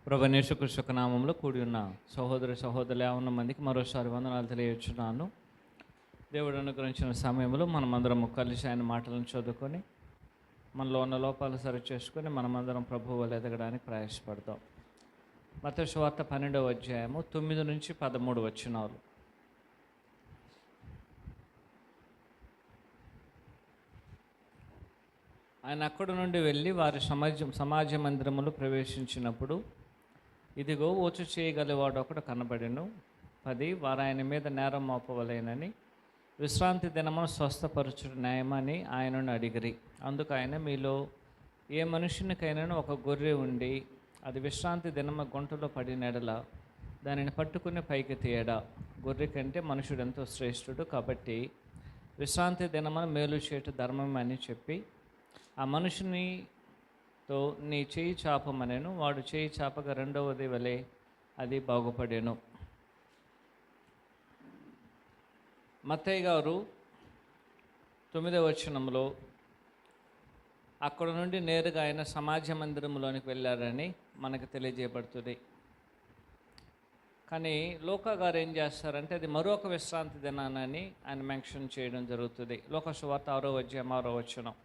ప్రభువైన యేసుక్రీస్తు నామములో కూడి ఉన్న సహోదరులు ఉన్న మందికి మరోసారి వందనాలు తెలియజేస్తున్నాను. దేవుడు అనుగ్రహించిన సమయంలో మనమందరం కలిసి ఆయన మాటలను చదువుకొని మనలో ఉన్న లోపాలు సరి చేసుకొని మనమందరం ప్రభువు వల్ల ఎదగడానికి ప్రయాసపడతాం. మత్తయి సువార్త 12వ అధ్యాయము 9 నుంచి 13 వచనాలు. ఆయన అక్కడి నుండి వెళ్ళి వారి సమాజ మందిరములు ప్రవేశించినప్పుడు, ఇదిగో వచ్చు చేయగలివాడు ఒకడు కనబడెను. 10 వారు ఆయన మీద నేరం మోపవలేనని విశ్రాంతి దినమును స్వస్థపరచుడు న్యాయమని ఆయనను అడిగిరి. అందుకు ఆయన, మీలో ఏ మనుషునికైనాను ఒక గొర్రె ఉండి అది విశ్రాంతి దినమ గుంటలో పడినెడల దానిని పట్టుకుని పైకి తీయడా? గొర్రె కంటే మనుషుడు ఎంతో శ్రేష్ఠుడు. కాబట్టి విశ్రాంతి దినమును మేలు చేయట ధర్మం అని చెప్పి ఆ మనుషునితో నీ చేయి చాపమనెను. వాడు చేయి చాపగా రెండవది వలె అది బాగుపడెను. మత్తయి గారు 9వ వచనంలో అక్కడ నుండి నేరుగా ఆయన సమాజ మందిరంలోనికి వెళ్ళారని మనకు తెలియజేయబడుతుంది. కానీ లూకా గారు ఏం చేస్తారంటే అది మరొక విశ్రాంతి దినానని ఆయన మెన్షన్ చేయడం జరుగుతుంది. లూకా సువార్త 6వ అధ్యాయం 6వ వచనం.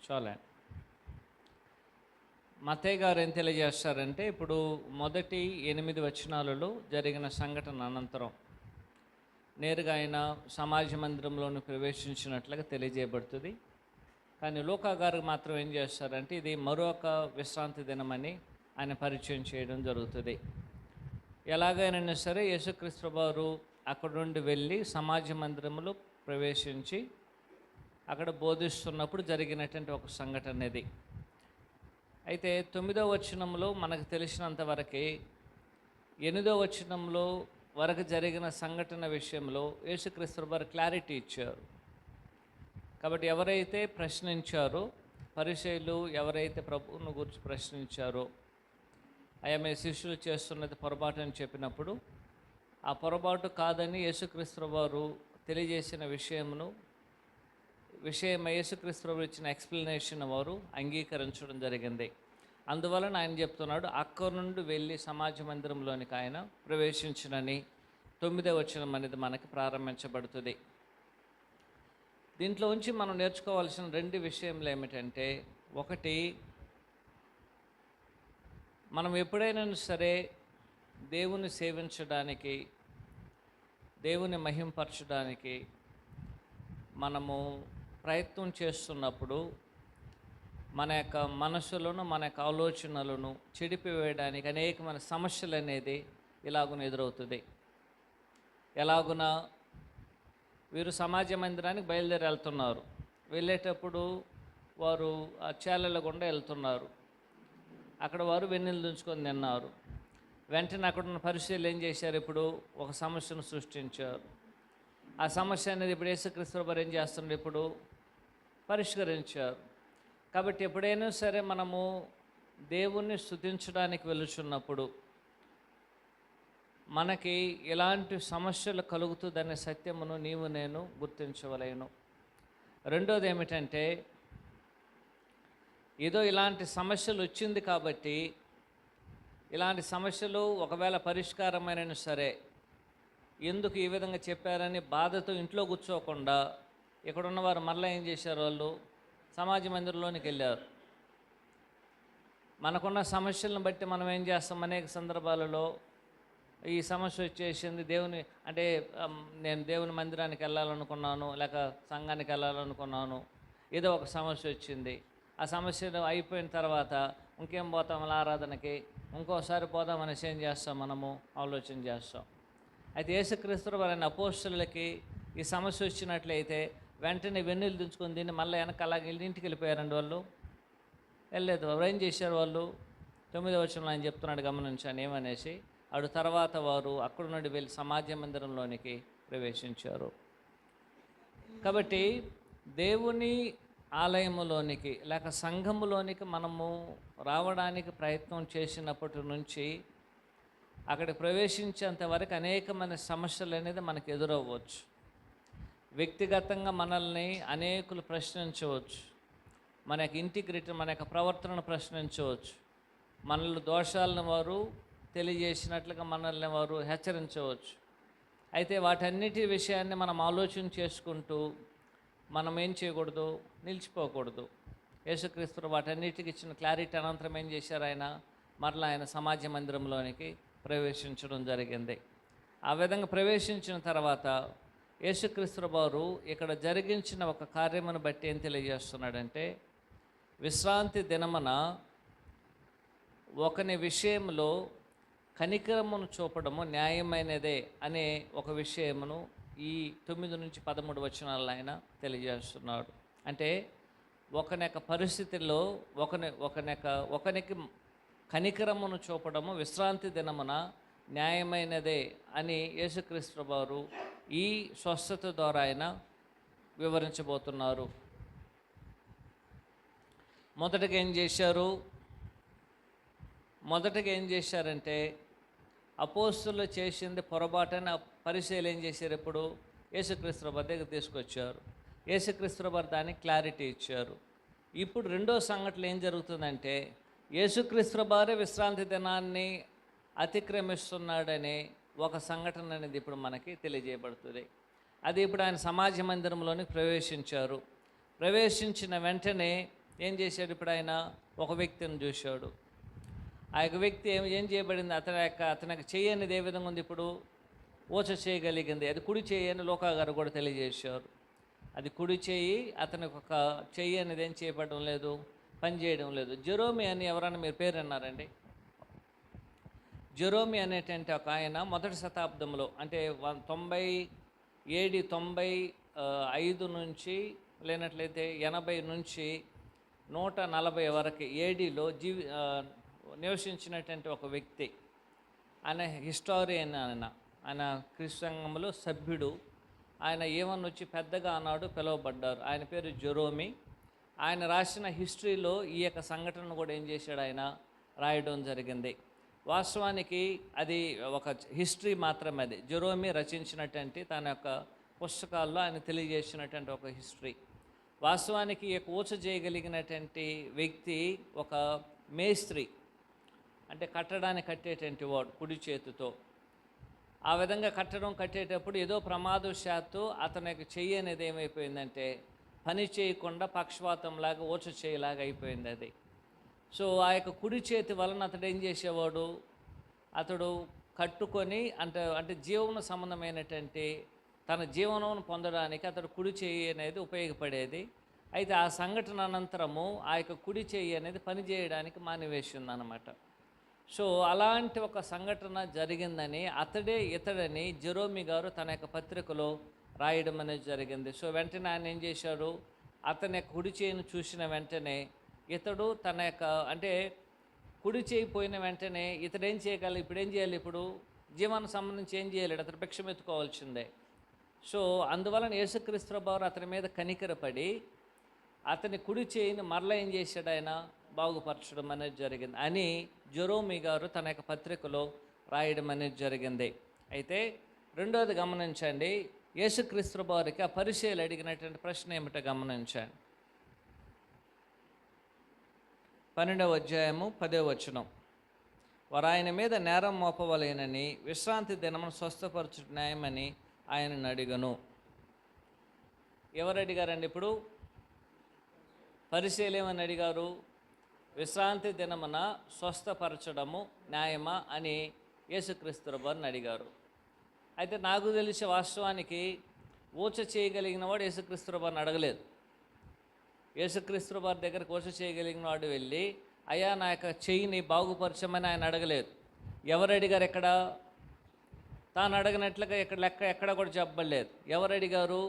చాలా మత్తయి గారు ఏం తెలియజేస్తారంటే, ఇప్పుడు మొదటి 8 వచనాలలో జరిగిన సంఘటన అనంతరం నేరుగా ఆయన సమాజ మందిరంలోని ప్రవేశించినట్లుగా తెలియజేయబడుతుంది. కానీ లూకా గారు మాత్రం ఏం చేస్తారంటే ఇది మరొక విశ్రాంతి దినమని ఆయన పరిచయం చేయడం జరుగుతుంది. ఎలాగైనా సరే యేసుక్రీస్తు వారు అక్కడ నుండి వెళ్ళి సమాజ మందిరంలో ప్రవేశించి అక్కడ బోధిస్తున్నప్పుడు జరిగినటువంటి ఒక సంఘటన ఇది. అయితే 9వ వచనంలో మనకు తెలిసినంతవరకు 8వ వచనంలో వరకు జరిగిన సంఘటన విషయంలో యేసుక్రీస్తు వారు క్లారిటీ ఇచ్చారు. కాబట్టి ఎవరైతే ప్రశ్నించారో, పరిసయ్యులు ఎవరైతే ప్రభువును గురించి ప్రశ్నించారో, అయ్యా మీ శిష్యులు చేస్తున్నది పొరపాటు అని చెప్పినప్పుడు ఆ పొరపాటు కాదని యేసుక్రీస్తు వారు తెలియజేసిన విషయమై యేసుక్రీస్తు వారు ఇచ్చిన ఎక్స్ప్లెనేషన్ వారు అంగీకరించడం జరిగింది. అందువలన ఆయన చెప్తున్నాడు, అక్కడి నుండి వెళ్ళి సమాజ మందిరంలోనికి ఆయన ప్రవేశించినని 9వ వచనం అనేది మనకి ప్రారంభించబడుతుంది. దీంట్లో నుంచి మనం నేర్చుకోవాల్సిన 2 విషయములు ఏమిటంటే, ఒకటి, మనం ఎప్పుడైనా సరే దేవుని సేవించడానికి, దేవుని మహింపరచడానికి మనము ప్రయత్నం చేస్తున్నప్పుడు మన యొక్క మనసులను, మన యొక్క ఆలోచనలను చెడిపివేయడానికి అనేకమైన సమస్యలు అనేది ఇలాగున ఎదురవుతుంది. ఎలాగున వీరు సమాజ మందిరానికి బయలుదేరి వెళ్తున్నారు. వెళ్ళేటప్పుడు వారు ఆ చేలల గుండా వెళ్తున్నారు. అక్కడ వారు వెన్నెలు దుంచుకొని తిన్నారు. వెంటనే అక్కడున్న పరిస్థితులు ఏం చేశారు? ఇప్పుడు ఒక సమస్యను సృష్టించారు. ఆ సమస్య అనేది ఇప్పుడు యేసుక్రీస్తు వారు ఏం చేస్తున్నారు? ఇప్పుడు పరిష్కరించారు. కాబట్టి ఎప్పుడైనా సరే మనము దేవుణ్ణి స్తుతించడానికి వెళుచున్నప్పుడు మనకి ఎలాంటి సమస్యలు కలుగుతుందనే సత్యమును నీవు నేను గుర్తించవలేను. రెండోది ఏమిటంటే, ఏదో ఇలాంటి సమస్యలు వచ్చింది కాబట్టి ఇలాంటి సమస్యలు ఒకవేళ పరిష్కారమైన సరే ఎందుకు ఈ విధంగా చెప్పారని బాధతో ఇంట్లో కూర్చోకుండా ఇక్కడున్న వారు మరలా ఏం చేశారు? వాళ్ళు సమాజ మందిరంలోనికి వెళ్ళారు. మనకున్న సమస్యలను బట్టి మనం ఏం చేస్తాం? అనేక సందర్భాలలో ఈ సమస్య వచ్చేసింది, నేను దేవుని మందిరానికి వెళ్ళాలనుకున్నాను, లేక సంఘానికి వెళ్ళాలనుకున్నాను, ఏదో ఒక సమస్య వచ్చింది. ఆ సమస్య అయిపోయిన తర్వాత ఇంకేం పోతాం ఆరాధనకి, ఇంకోసారి పోదామనేసి ఏం చేస్తాం? మనము ఆలోచన చేస్తాం. అయితే యేసుక్రీస్తు వారి అపోస్తలులకి ఈ సమస్య వచ్చినట్లయితే వెంటనే వెన్నెలు దించుకొని దీన్ని మళ్ళీ వెనక అలాగే ఇంటికి వెళ్ళిపోయారండి. వాళ్ళు వెళ్ళలేదు. వారు ఏం చేశారు? వాళ్ళు 9వ వచనంలో ఆయన చెప్తున్నాడు, గమనించాను ఏమనేసి, అటు తర్వాత వారు అక్కడ నుండి వెళ్ళి సమాజ మందిరంలోనికి ప్రవేశించారు. కాబట్టి దేవుని ఆలయములోనికి లేక సంఘములోనికి మనము రావడానికి ప్రయత్నం చేసినప్పటి నుంచి అక్కడ ప్రవేశించేంత వరకు అనేకమైన సమస్యలు అనేది మనకు ఎదురవ్వచ్చు. వ్యక్తిగతంగా మనల్ని అనేకులు ప్రశ్నించవచ్చు, మన యొక్క ఇంటిగ్రిటీ, మన యొక్క ప్రవర్తనను ప్రశ్నించవచ్చు, మనల్ని దోషాలను వారు తెలియజేసినట్లుగా మనల్ని వారు హెచ్చరించవచ్చు. అయితే వాటన్నిటి విషయాన్ని మనం ఆలోచన చేసుకుంటూ మనం ఏం చేయకూడదు, నిలిచిపోకూడదు. యేసుక్రీస్తు వాటన్నిటికి ఇచ్చిన క్లారిటీ అనంతరం ఏం చేశారు, మరలా ఆయన సమాజ మందిరంలోనికి ప్రవేశించడం జరిగింది. ఆ విధంగా ప్రవేశించిన తర్వాత యేసుక్రీస్తు వారు ఇక్కడ జరిగించిన ఒక కార్యమును బట్టి ఏం తెలియజేస్తున్నాడంటే, విశ్రాంతి దినమున ఒకని విషయంలో కనికరమును చూపడము న్యాయమైనదే అనే ఒక విషయమును ఈ 9 నుంచి 13 వచనాల్లో ఆయన తెలియజేస్తున్నాడు. అంటే ఒకని యొక్క పరిస్థితుల్లో ఒకనికి కనికరమును చూపడము విశ్రాంతి దినమున న్యాయమైనదే అని యేసుక్రీస్తు వారు ఈ స్వస్థత ద్వారా ఆయన వివరించబోతున్నారు. మొదటగా ఏం చేశారంటే అపోస్తులు చేసింది పొరపాటని పరిశీలన ఏం చేశారు, ఇప్పుడు యేసుక్రీస్తు వారి దగ్గర తీసుకొచ్చారు. యేసుక్రీస్తు వారు దానికి క్లారిటీ ఇచ్చారు. ఇప్పుడు రెండో సంఘటన ఏం జరుగుతుందంటే, యేసుక్రీస్తు వారే విశ్రాంతి దినాన్ని అతిక్రమిస్తున్నాడని ఒక సంఘటన అనేది ఇప్పుడు మనకి తెలియజేయబడుతుంది. అది ఇప్పుడు ఆయన సమాజ మందిరంలోని ప్రవేశించారు. ప్రవేశించిన వెంటనే ఏం చేశాడు, ఇప్పుడు ఆయన ఒక వ్యక్తిని చూశాడు. ఆ యొక్క వ్యక్తి ఏం చేయబడింది, అతని యొక్క చెయ్యి అనేది ఏ విధంగా ఉంది, ఇప్పుడు ఊచ చేయగలిగింది. అది కుడి చెయ్యి అని లోకా గారు కూడా తెలియజేశారు. అది కుడి చెయ్యి, అతనికి ఒక చెయ్యి అనేది ఏం చేయబడడం లేదు, పని చేయడం లేదు. జెరోమి అని ఎవరైనా మీరు పేరు అన్నారండి? జెరోమి అనేటువంటి ఒక ఆయన మొదటి శతాబ్దంలో, అంటే 95 నుంచి లేనట్లయితే 80 నుంచి 140 వరకు ఏడీలో నివసించినటువంటి ఒక వ్యక్తి. ఆయన హిస్టారియన్, ఆయన క్రిస్తంగంలో సభ్యుడు. ఆయన ఏమని వచ్చి పెద్దగా అన్నాడు పిలువబడ్డారు. ఆయన పేరు జెరోమి. ఆయన రాసిన హిస్టరీలో ఈ యొక్క సంఘటనను కూడా ఏం చేశాడు, ఆయన రాయడం జరిగింది. వాస్తవానికి అది ఒక హిస్టరీ మాత్రమే. అది జెరోమి రచించినటువంటి తన యొక్క పుస్తకాల్లో ఆయన తెలియజేసినటువంటి ఒక హిస్టరీ. వాస్తవానికి ఈ యొక్క ఊచ చేయగలిగినటువంటి వ్యక్తి ఒక మేస్త్రి, అంటే కట్టడానికి కట్టేటువంటి వాడు కుడి చేతితో. ఆ విధంగా కట్టేటప్పుడు ఏదో ప్రమాదవశాత్తు అతనికి చెయ్యి అనేది ఏమైపోయిందంటే పని చేయకుండా పక్షవాతంలాగా ఊచ చేయలాగా అయిపోయింది అది. సో ఆ యొక్క కుడి చేతి వలన అతడు ఏం చేసేవాడు, అతడు కట్టుకొని అంటే జీవన సంబంధమైనటువంటి తన జీవనం పొందడానికి అతడు కుడి చేయి అనేది ఉపయోగపడేది. అయితే ఆ సంఘటన అనంతరము ఆ యొక్క కుడి చేయి అనేది పని చేయడానికి మానివేసింది అన్నమాట. సో అలాంటి ఒక సంఘటన జరిగిందని ఇతడని జెరోమి గారు తన యొక్క పత్రికలో రాయడం అనేది జరిగింది. సో వెంటనే ఆయన ఏం చేశాడు, అతని యొక్క కుడి చేయిని చూసిన వెంటనే ఇతడు తన యొక్క అంటే కుడి చేయి పోయిన వెంటనే ఇతడు ఏం చేయగలరు, ఇప్పుడు ఏం చేయాలి, ఇప్పుడు జీవనానికి సంబంధించి ఏం చేయలేడు, అతడు భిక్షం ఎత్తుకోవాల్సిందే. సో అందువలన యేసుక్రీస్తు వారు అతని మీద కనికరపడి అతని కుడి చేయిని మరలా ఏం చేశాడు, ఆయన బాగుపరచడం అనేది జరిగింది అని జెరోమి గారు తన యొక్క పత్రికలో రాయడం అనేది జరిగింది. అయితే రెండోది గమనించండి, యేసుక్రీస్తు వారికి ఆ పరిచయాలు అడిగినటువంటి ప్రశ్న ఏమిటో గమనించండి. 12వ అధ్యాయము 10వ వచనం. వారు ఆయన మీద నేరం మోపవలేనని విశ్రాంతి దినమును స్వస్థపరచు న్యాయమని ఆయనను అడిగను. ఎవరు అడిగారండి, ఇప్పుడు పరిచయాలు ఏమని అడిగారు, విశ్రాంతి దినమున స్వస్థపరచడము న్యాయమా అని యేసుక్రీస్తు వారిని అడిగారు. అయితే నాకు తెలిసి వాస్తవానికి ఊచ చేయగలిగిన వాడు యేసుక్రీస్తు వారిని అడగలేదు. యేసుక్రీస్తు వారి దగ్గరకు ఊచ చేయగలిగిన వాడు వెళ్ళి అయ్యా నా యొక్క చెయ్యిని బాగుపరచమని ఆయన అడగలేదు. ఎవరు అడిగారు, ఎక్కడ తాను అడగనట్లుగా ఎక్కడ కూడా చెప్పలేదు. ఎవరు అడిగారు,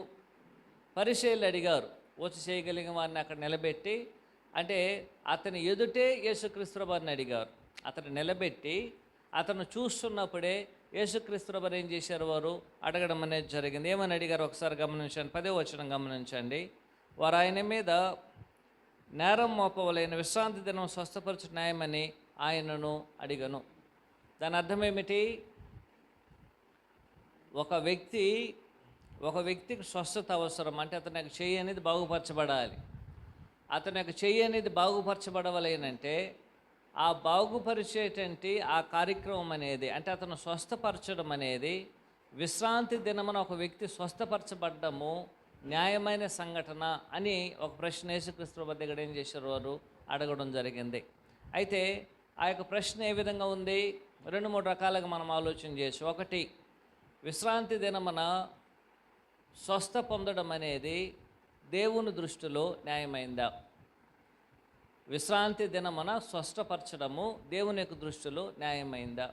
పరిచయులు అడిగారు. ఊచ చేయగలిగిన వారిని అక్కడ నిలబెట్టి, అంటే అతని ఎదుటే యేసుక్రీస్తు వారిని అడిగారు. అతను నిలబెట్టి అతను చూస్తున్నప్పుడే యేసుక్రీస్తు వారు ఏం చేశారు, వారు అడగడం అనేది జరిగింది. ఏమని అడిగారు ఒకసారి గమనించండి, 10వ వచనం గమనించండి. వారు ఆయన మీద నేరం మోపవలైన విశ్రాంతి దినం స్వస్థపరచు న్యాయమని ఆయనను అడిగను. దాని అర్థం ఏమిటి? ఒక వ్యక్తికి స్వస్థత అవసరం అంటే అతని యొక్క చెయ్యి అనేది బాగుపరచబడాలి. అతని యొక్క చెయ్యి అనేది బాగుపరచబడవలేనంటే ఆ బాగుపరిచేటువంటి ఆ కార్యక్రమం అనేది అంటే అతను స్వస్థపరచడం అనేది విశ్రాంతి దినమున ఒక వ్యక్తి స్వస్థపరచబడ్డము న్యాయమైన సంఘటన అని ఒక ప్రశ్న యేసుక్రీస్తు దగ్గర ఏం చేశారు, వారు అడగడం జరిగింది. అయితే ఆ యొక్క ప్రశ్న ఏ విధంగా ఉంది? 2-3 రకాలుగా మనం ఆలోచన చేయొచ్చు. ఒకటి, విశ్రాంతి దినమున స్వస్థ పొందడం అనేది దేవుని దృష్టిలో న్యాయమైందా? విశ్రాంతి దినమున స్వస్థపరచడము దేవుని యొక్క దృష్టిలో న్యాయమైందా?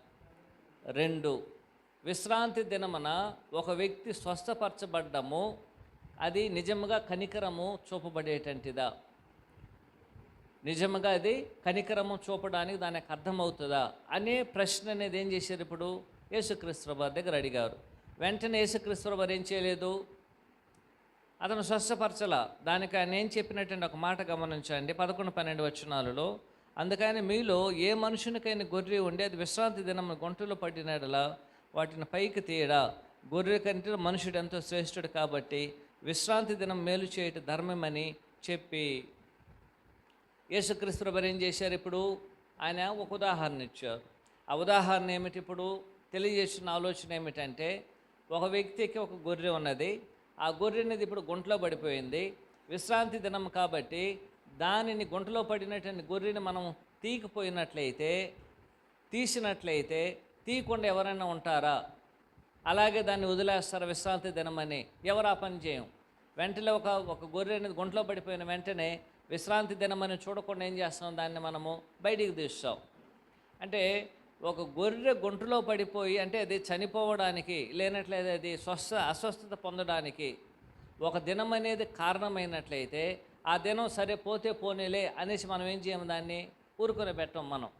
2, విశ్రాంతి దినమున ఒక వ్యక్తి స్వస్థపరచబడ్డము అది నిజముగా కనికరము చూపబడేటంటిదా? నిజముగా అది కనికరము చూపడానికి దానికి అర్థమవుతుందా అనే ప్రశ్న అనేది ఏం చేశారు ఇప్పుడు యేసుక్రీస్తు వారి దగ్గర అడిగారు. వెంటనే యేసుక్రీస్తు వారు ఏం చేయలేదు, అతను స్వస్థపరచలా. దానికి ఆయన ఏం చెప్పినట్టండి ఒక మాట గమనించండి. 11-12 వచనాలలో, అందుకని మీలో ఏ మనుషునికైనా గొర్రె ఉండి అది విశ్రాంతి దినం గొంతులో పడినడలా వాటిని పైకి తీయడా, గొర్రె కంటే మనుషుడు ఎంతో శ్రేష్ఠుడు కాబట్టి విశ్రాంతి దినం మేలు చేయటం ధర్మమని చెప్పి యేసుక్రీస్తు వారు ఏం చేశారు? ఇప్పుడు ఆయన ఒక ఉదాహరణ ఇచ్చారు. ఆ ఉదాహరణ ఏమిటి? ఇప్పుడు తెలియజేసిన ఆలోచన ఏమిటంటే, ఒక వ్యక్తికి ఒక గొర్రె ఉన్నది. ఆ గొర్రె అనేది ఇప్పుడు గుంటలో పడిపోయింది. విశ్రాంతి దినం కాబట్టి దానిని గుంటలో పడినటువంటి గొర్రెని మనం తీసినట్లయితే తీయకుండా ఎవరైనా ఉంటారా? అలాగే దాన్ని వదిలేస్తారు విశ్రాంతి దినమని. ఎవరు ఆ పని చేయం. వెంటనే ఒక గొర్రె అనేది గుంటలో పడిపోయిన వెంటనే విశ్రాంతి దినమని చూడకుండా ఏం చేస్తాం, దాన్ని మనము బయటికి తీస్తాం. అంటే ఒక గొర్రె గుంటలో పడిపోయి అంటే అది చనిపోవడానికి లేనట్లయితే అది అస్వస్థత పొందడానికి ఒక దినం అనేది కారణమైనట్లయితే ఆ దినం సరే పోతే పోనీలే అనేసి మనం ఏం చేయము, దాన్ని ఊరుకొని పెట్టం. మనం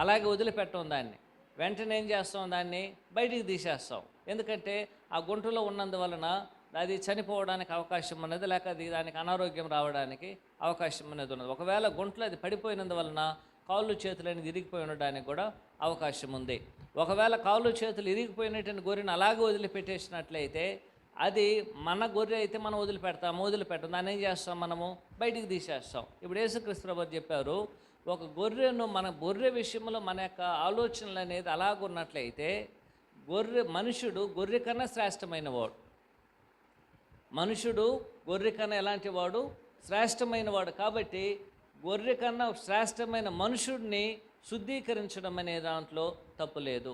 అలాగే వదిలిపెట్టం. దాన్ని వెంటనే ఏం చేస్తాం, దాన్ని బయటికి తీసేస్తాం. ఎందుకంటే ఆ గుంటలో ఉన్నందువలన అది చనిపోవడానికి అవకాశం ఉన్నది, లేక అది దానికి అనారోగ్యం రావడానికి అవకాశం అనేది ఉన్నది. ఒకవేళ గుంటలో అది పడిపోయినందువలన కాళ్ళు చేతులు అనేది ఇరిగిపోయి ఉండడానికి కూడా అవకాశం ఉంది. ఒకవేళ కాళ్ళు చేతులు ఇరిగిపోయినటువంటి గొర్రెని అలాగే వదిలిపెట్టేసినట్లయితే అది మన గొర్రె అయితే మనం వదిలిపెట్టం. దాన్ని ఏం చేస్తాం, మనము బయటికి తీసేస్తాం. ఇప్పుడు యేసుక్రీస్తు వారు చెప్పారు, ఒక గొర్రెను మన గొర్రె విషయంలో మన యొక్క ఆలోచనలు అనేది అలాగున్నట్లయితే మనుషుడు గొర్రె కన్నా శ్రేష్టమైన వాడు. మనుషుడు గొర్రె కన్నా ఎలాంటి వాడు? శ్రేష్టమైన వాడు. కాబట్టి గొర్రె కన్నా శ్రేష్టమైన మనుషుడిని శుద్ధీకరించడం అనే దాంట్లో తప్పు లేదు.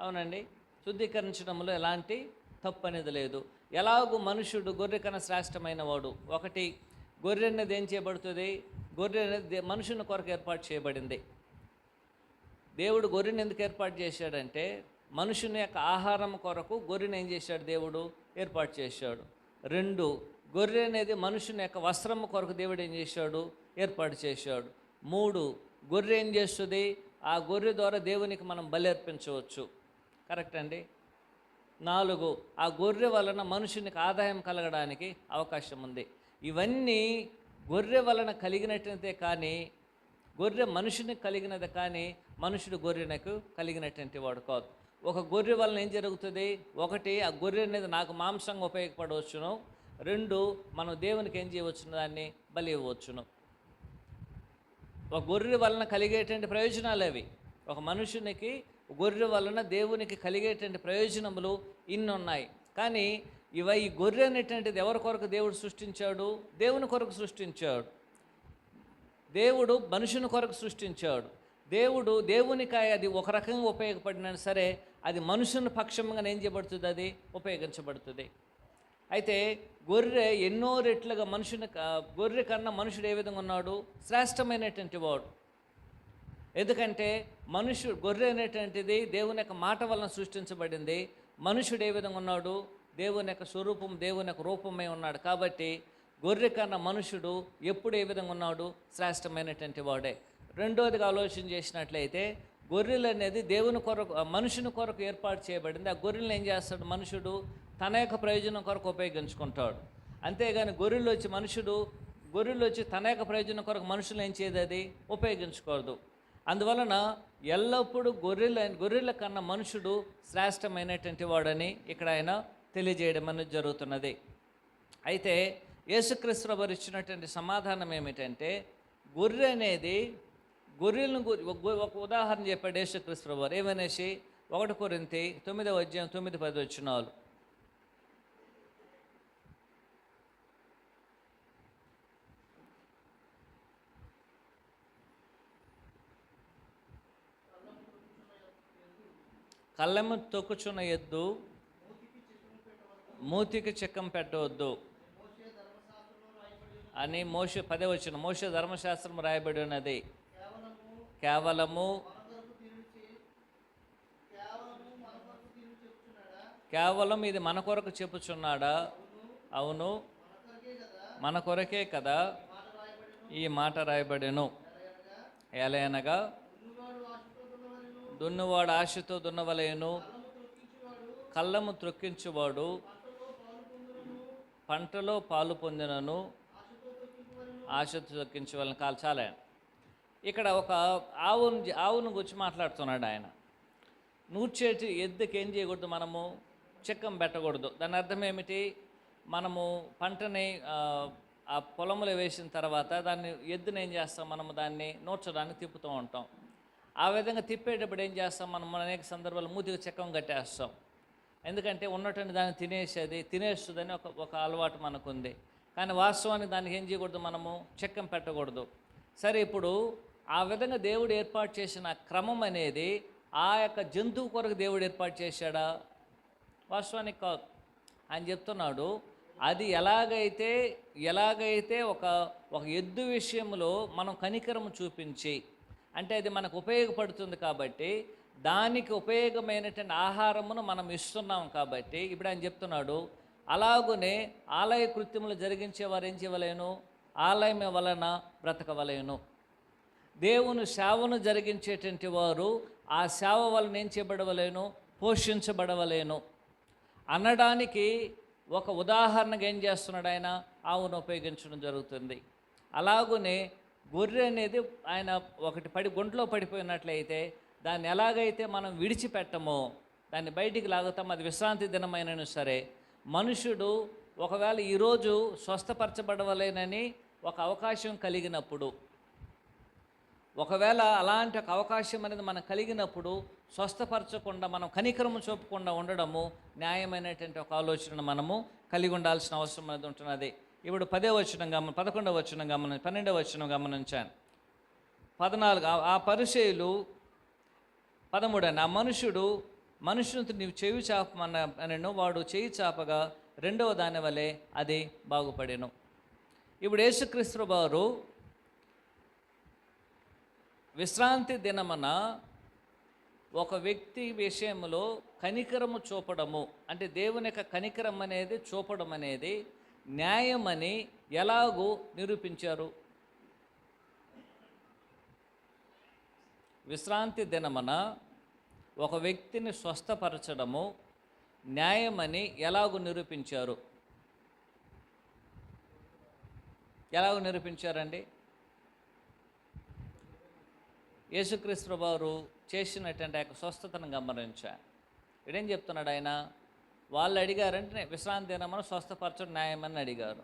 అవునండి, శుద్ధీకరించడంలో ఎలాంటి తప్పు అనేది లేదు. ఎలాగూ మనుషుడు గొర్రె కన్నా శ్రేష్టమైన వాడు. ఒకటి, గొర్రె అనేది ఏం చేయబడుతుంది? గొర్రె అనేది మనుషుని కొరకు ఏర్పాటు చేయబడింది. దేవుడు గొర్రెని ఎందుకు ఏర్పాటు చేశాడంటే మనుషుని యొక్క ఆహారం కొరకు గొర్రెని ఏం చేశాడు? దేవుడు ఏర్పాటు చేశాడు. 2, గొర్రె అనేది మనుషుని యొక్క వస్త్రం కొరకు దేవుడు ఏం చేశాడు? ఏర్పాటు చేశాడు. 3, గొర్రె ఏం చేస్తుంది? ఆ గొర్రె ద్వారా దేవునికి మనం బలి అర్పించవచ్చు. కరెక్ట్ అండి. 4, ఆ గొర్రె వలన మనుషునికి ఆదాయం కలగడానికి అవకాశం ఉంది. ఇవన్నీ గొర్రె వలన కలిగినట్లయితే కానీ గొర్రె మనుషునికి కలిగినది కానీ మనుషుడు గొర్రెనకు కలిగినటువంటి వాడు కాదు. ఒక గొర్రె వలన ఏం జరుగుతుంది? ఒకటి, ఆ గొర్రె అనేది నాకు మాంసంగా ఉపయోగపడవచ్చును. 2, మనం దేవునికి ఏం చేయవచ్చును? దాన్ని బలి ఇవ్వవచ్చును. ఒక గొర్రె వలన కలిగేటువంటి ప్రయోజనాలు అవి. ఒక మనుషునికి గొర్రె వలన దేవునికి కలిగేటువంటి ప్రయోజనములు ఇన్ని ఉన్నాయి. కానీ ఈ గొర్రె అనేటువంటిది ఎవరి కొరకు దేవుడు సృష్టించాడు? దేవుని కొరకు సృష్టించాడు. దేవుడు మనుషుని కొరకు సృష్టించాడు. దేవునికి అది ఒక రకంగా ఉపయోగపడినా సరే అది మనుషుని పక్షంగా ఏం చేయబడుతుంది? అది ఉపయోగించబడుతుంది. అయితే గొర్రె ఎన్నో రెట్లుగా గొర్రె కన్నా మనుషుడు ఏ విధంగా ఉన్నాడు? శ్రేష్టమైనటువంటి వాడు. ఎందుకంటే గొర్రె అనేటువంటిది దేవుని యొక్క మాట వలన సృష్టించబడింది. మనుషుడు ఏ విధంగా ఉన్నాడు? దేవుని యొక్క స్వరూపం, దేవుని యొక్క రూపమై ఉన్నాడు. కాబట్టి గొర్రె కన్నా మనుషుడు ఎప్పుడు ఏ విధంగా ఉన్నాడు? శ్రేష్టమైనటువంటి వాడే. రెండోదిగా ఆలోచన చేసినట్లయితే గొర్రెలు అనేది దేవుని కొరకు మనుషుని కొరకు ఏర్పాటు చేయబడింది. ఆ గొర్రెలను ఏం చేస్తాడు? మనుషుడు తన యొక్క ప్రయోజనం కొరకు ఉపయోగించుకుంటాడు. అంతేగాని గొర్రెలు వచ్చి తన యొక్క ప్రయోజనం కొరకు మనుషులు ఏం చేయదు, అది ఉపయోగించకూడదు. అందువలన ఎల్లప్పుడూ గొర్రెల కన్నా మనుషుడు శ్రేష్టమైనటువంటి వాడని ఇక్కడ ఆయన తెలియజేయడం అనేది జరుగుతున్నది. అయితే యేసుక్రీస్తు వారు ఇచ్చినటువంటి సమాధానం ఏమిటంటే, గొర్రెలను ఒక ఉదాహరణ చెప్పాడు యేసుక్రీస్తు వారు. ఏమనేసి 1 కొరింథీ 9:9-10 కళ్ళెము తొక్కుచున్న ఎద్దు మూతికి చిక్కం పెట్టవద్దు అని మోషే 10 మోషే ధర్మశాస్త్రం రాయబడి ఉన్నది. కేవలం ఇది మన కొరకు చెప్పుచున్నాడా? అవును, మన కొరకే కదా ఈ మాట రాయబడెను. ఎలయనగా దున్నువాడు ఆశతో దున్నవలెను, కళ్ళము త్రొక్కించువాడు పంటలో పాలు పొందినను ఆశతో త్రొక్కించవలని చాలా. ఇక్కడ ఒక ఆవును గురించి మాట్లాడుతున్నాడు ఆయన. నూర్చేటి ఎద్దుకి ఏం చేయకూడదు, మనము చిక్కం పెట్టకూడదు. దాని అర్థం ఏమిటి? మనము పంటని ఆ పొలంలో వేసిన తర్వాత ఎద్దుని ఏం చేస్తాం, మనము దాన్ని నూర్చడానికి తిప్పుతూ ఉంటాం. ఆ విధంగా తిప్పేటప్పుడు ఏం చేస్తాం, మనం అనేక సందర్భాలు మూతికి చిక్కం కట్టేస్తాం. ఎందుకంటే ఉన్నటువంటి దాన్ని తినేస్తుందని ఒక అలవాటు మనకుంది. కానీ వాస్తవానికి దానికి ఏం చేయకూడదు, మనము చిక్కం పెట్టకూడదు. సరే, ఇప్పుడు ఆ విధంగా దేవుడు ఏర్పాటు చేసిన క్రమం అనేది ఆ యొక్క జంతువు కొరకు దేవుడు ఏర్పాటు చేశాడా? వాస్తవానికి కాదు. ఆయన చెప్తున్నాడు, అది ఎలాగైతే ఒక ఎద్దు విషయంలో మనం కనికరము చూపించి, అంటే అది మనకు ఉపయోగపడుతుంది కాబట్టి దానికి ఉపయోగమైనటువంటి ఆహారమును మనం ఇస్తున్నాం కాబట్టి, ఇప్పుడు ఆయన చెప్తున్నాడు, అలాగునే ఆలయ కృత్యములు జరిగించేవారు ఏం చేయవలేను? ఆలయం వలన బ్రతకవలేను. దేవుని సేవను జరిగించేటువంటి వారు ఆ సేవ వలన ఏం చేయబడవలేను? పోషించబడవలేను అనడానికి ఒక ఉదాహరణగా ఏం చేస్తున్నాడు ఆయన? ఆవును ఉపయోగించడం జరుగుతుంది. అలాగునే గొర్రె అనేది ఆయన గుంటలో పడిపోయినట్లయితే దాన్ని ఎలాగైతే మనం విడిచిపెట్టమో, దాన్ని బయటికి లాగుతాం, అది విశ్రాంతి దినమైనను సరే, మనుషుడు ఒకవేళ ఈరోజు స్వస్థపరచబడవలేనని ఒక అవకాశం కలిగినప్పుడు, ఒకవేళ అలాంటి ఒక అవకాశం అనేది మనం కలిగినప్పుడు స్వస్థపరచకుండా మనం కనికరము చూపకుండా ఉండడము న్యాయమైనటువంటి ఒక ఆలోచనను మనము కలిగి ఉండాల్సిన అవసరం అనేది ఉంటున్నది. ఇప్పుడు 10వ వచనం 11వ వచనం 12వ వచనం గమనించాను. 14 ఆ పరిసయ్యులు 13 ఆ మనుషునితో నీవు చెవి చాపమనను, వాడు చేయి చాపగా రెండవ దాని వలె అది బాగుపడెను. ఇప్పుడు యేసుక్రీస్తు వారు విశ్రాంతి దినమున ఒక వ్యక్తి విషయంలో కనికరము చూపడము, అంటే దేవుని యొక్క కనికరం అనేది చూపడం అనేది న్యాయమని ఎలాగూ నిరూపించారు? విశ్రాంతి దినమున ఒక వ్యక్తిని స్వస్థపరచడము న్యాయమని ఎలాగూ నిరూపించారు? ఎలాగూ నిరూపించారండి? యేసుక్రీస్తు వారు చేసినటువంటి ఆ యొక్క స్వస్థతను గమనించారు. ఇదేం చెప్తున్నాడు ఆయన? వాళ్ళు అడిగారంటే విశ్రాంతి దినమున స్వస్థపరచడం న్యాయమని అడిగారు.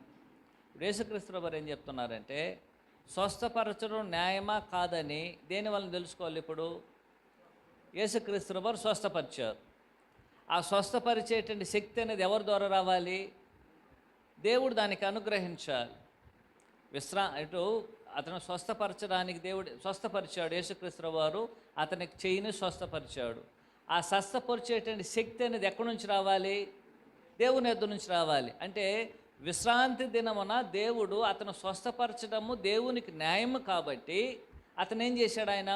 ఇప్పుడు యేసుక్రీస్తు వారు ఏం చెప్తున్నారంటే, స్వస్థపరచడం న్యాయమా కాదని దేని వలన తెలుసుకోవాలి? ఇప్పుడు యేసుక్రీస్తు వారు స్వస్థపరిచారు. ఆ స్వస్థపరిచేటువంటి శక్తి అనేది ఎవరి ద్వారా రావాలి? దేవుడు దానికి అనుగ్రహించాలి. ఇటు అతను స్వస్థపరచడానికి దేవుడు స్వస్థపరిచాడు. యేసుక్రీస్తు వారు అతనికి చెయ్యిని స్వస్థపరిచాడు. ఆ స్వస్థపరిచేటువంటి శక్తి అనేది ఎక్కడి నుంచి రావాలి? దేవుని యొద్ద నుంచి రావాలి. అంటే విశ్రాంతి దినమున దేవుడు అతను స్వస్థపరచడము దేవునికి న్యాయము కాబట్టి అతను ఏం చేశాడు? ఆయన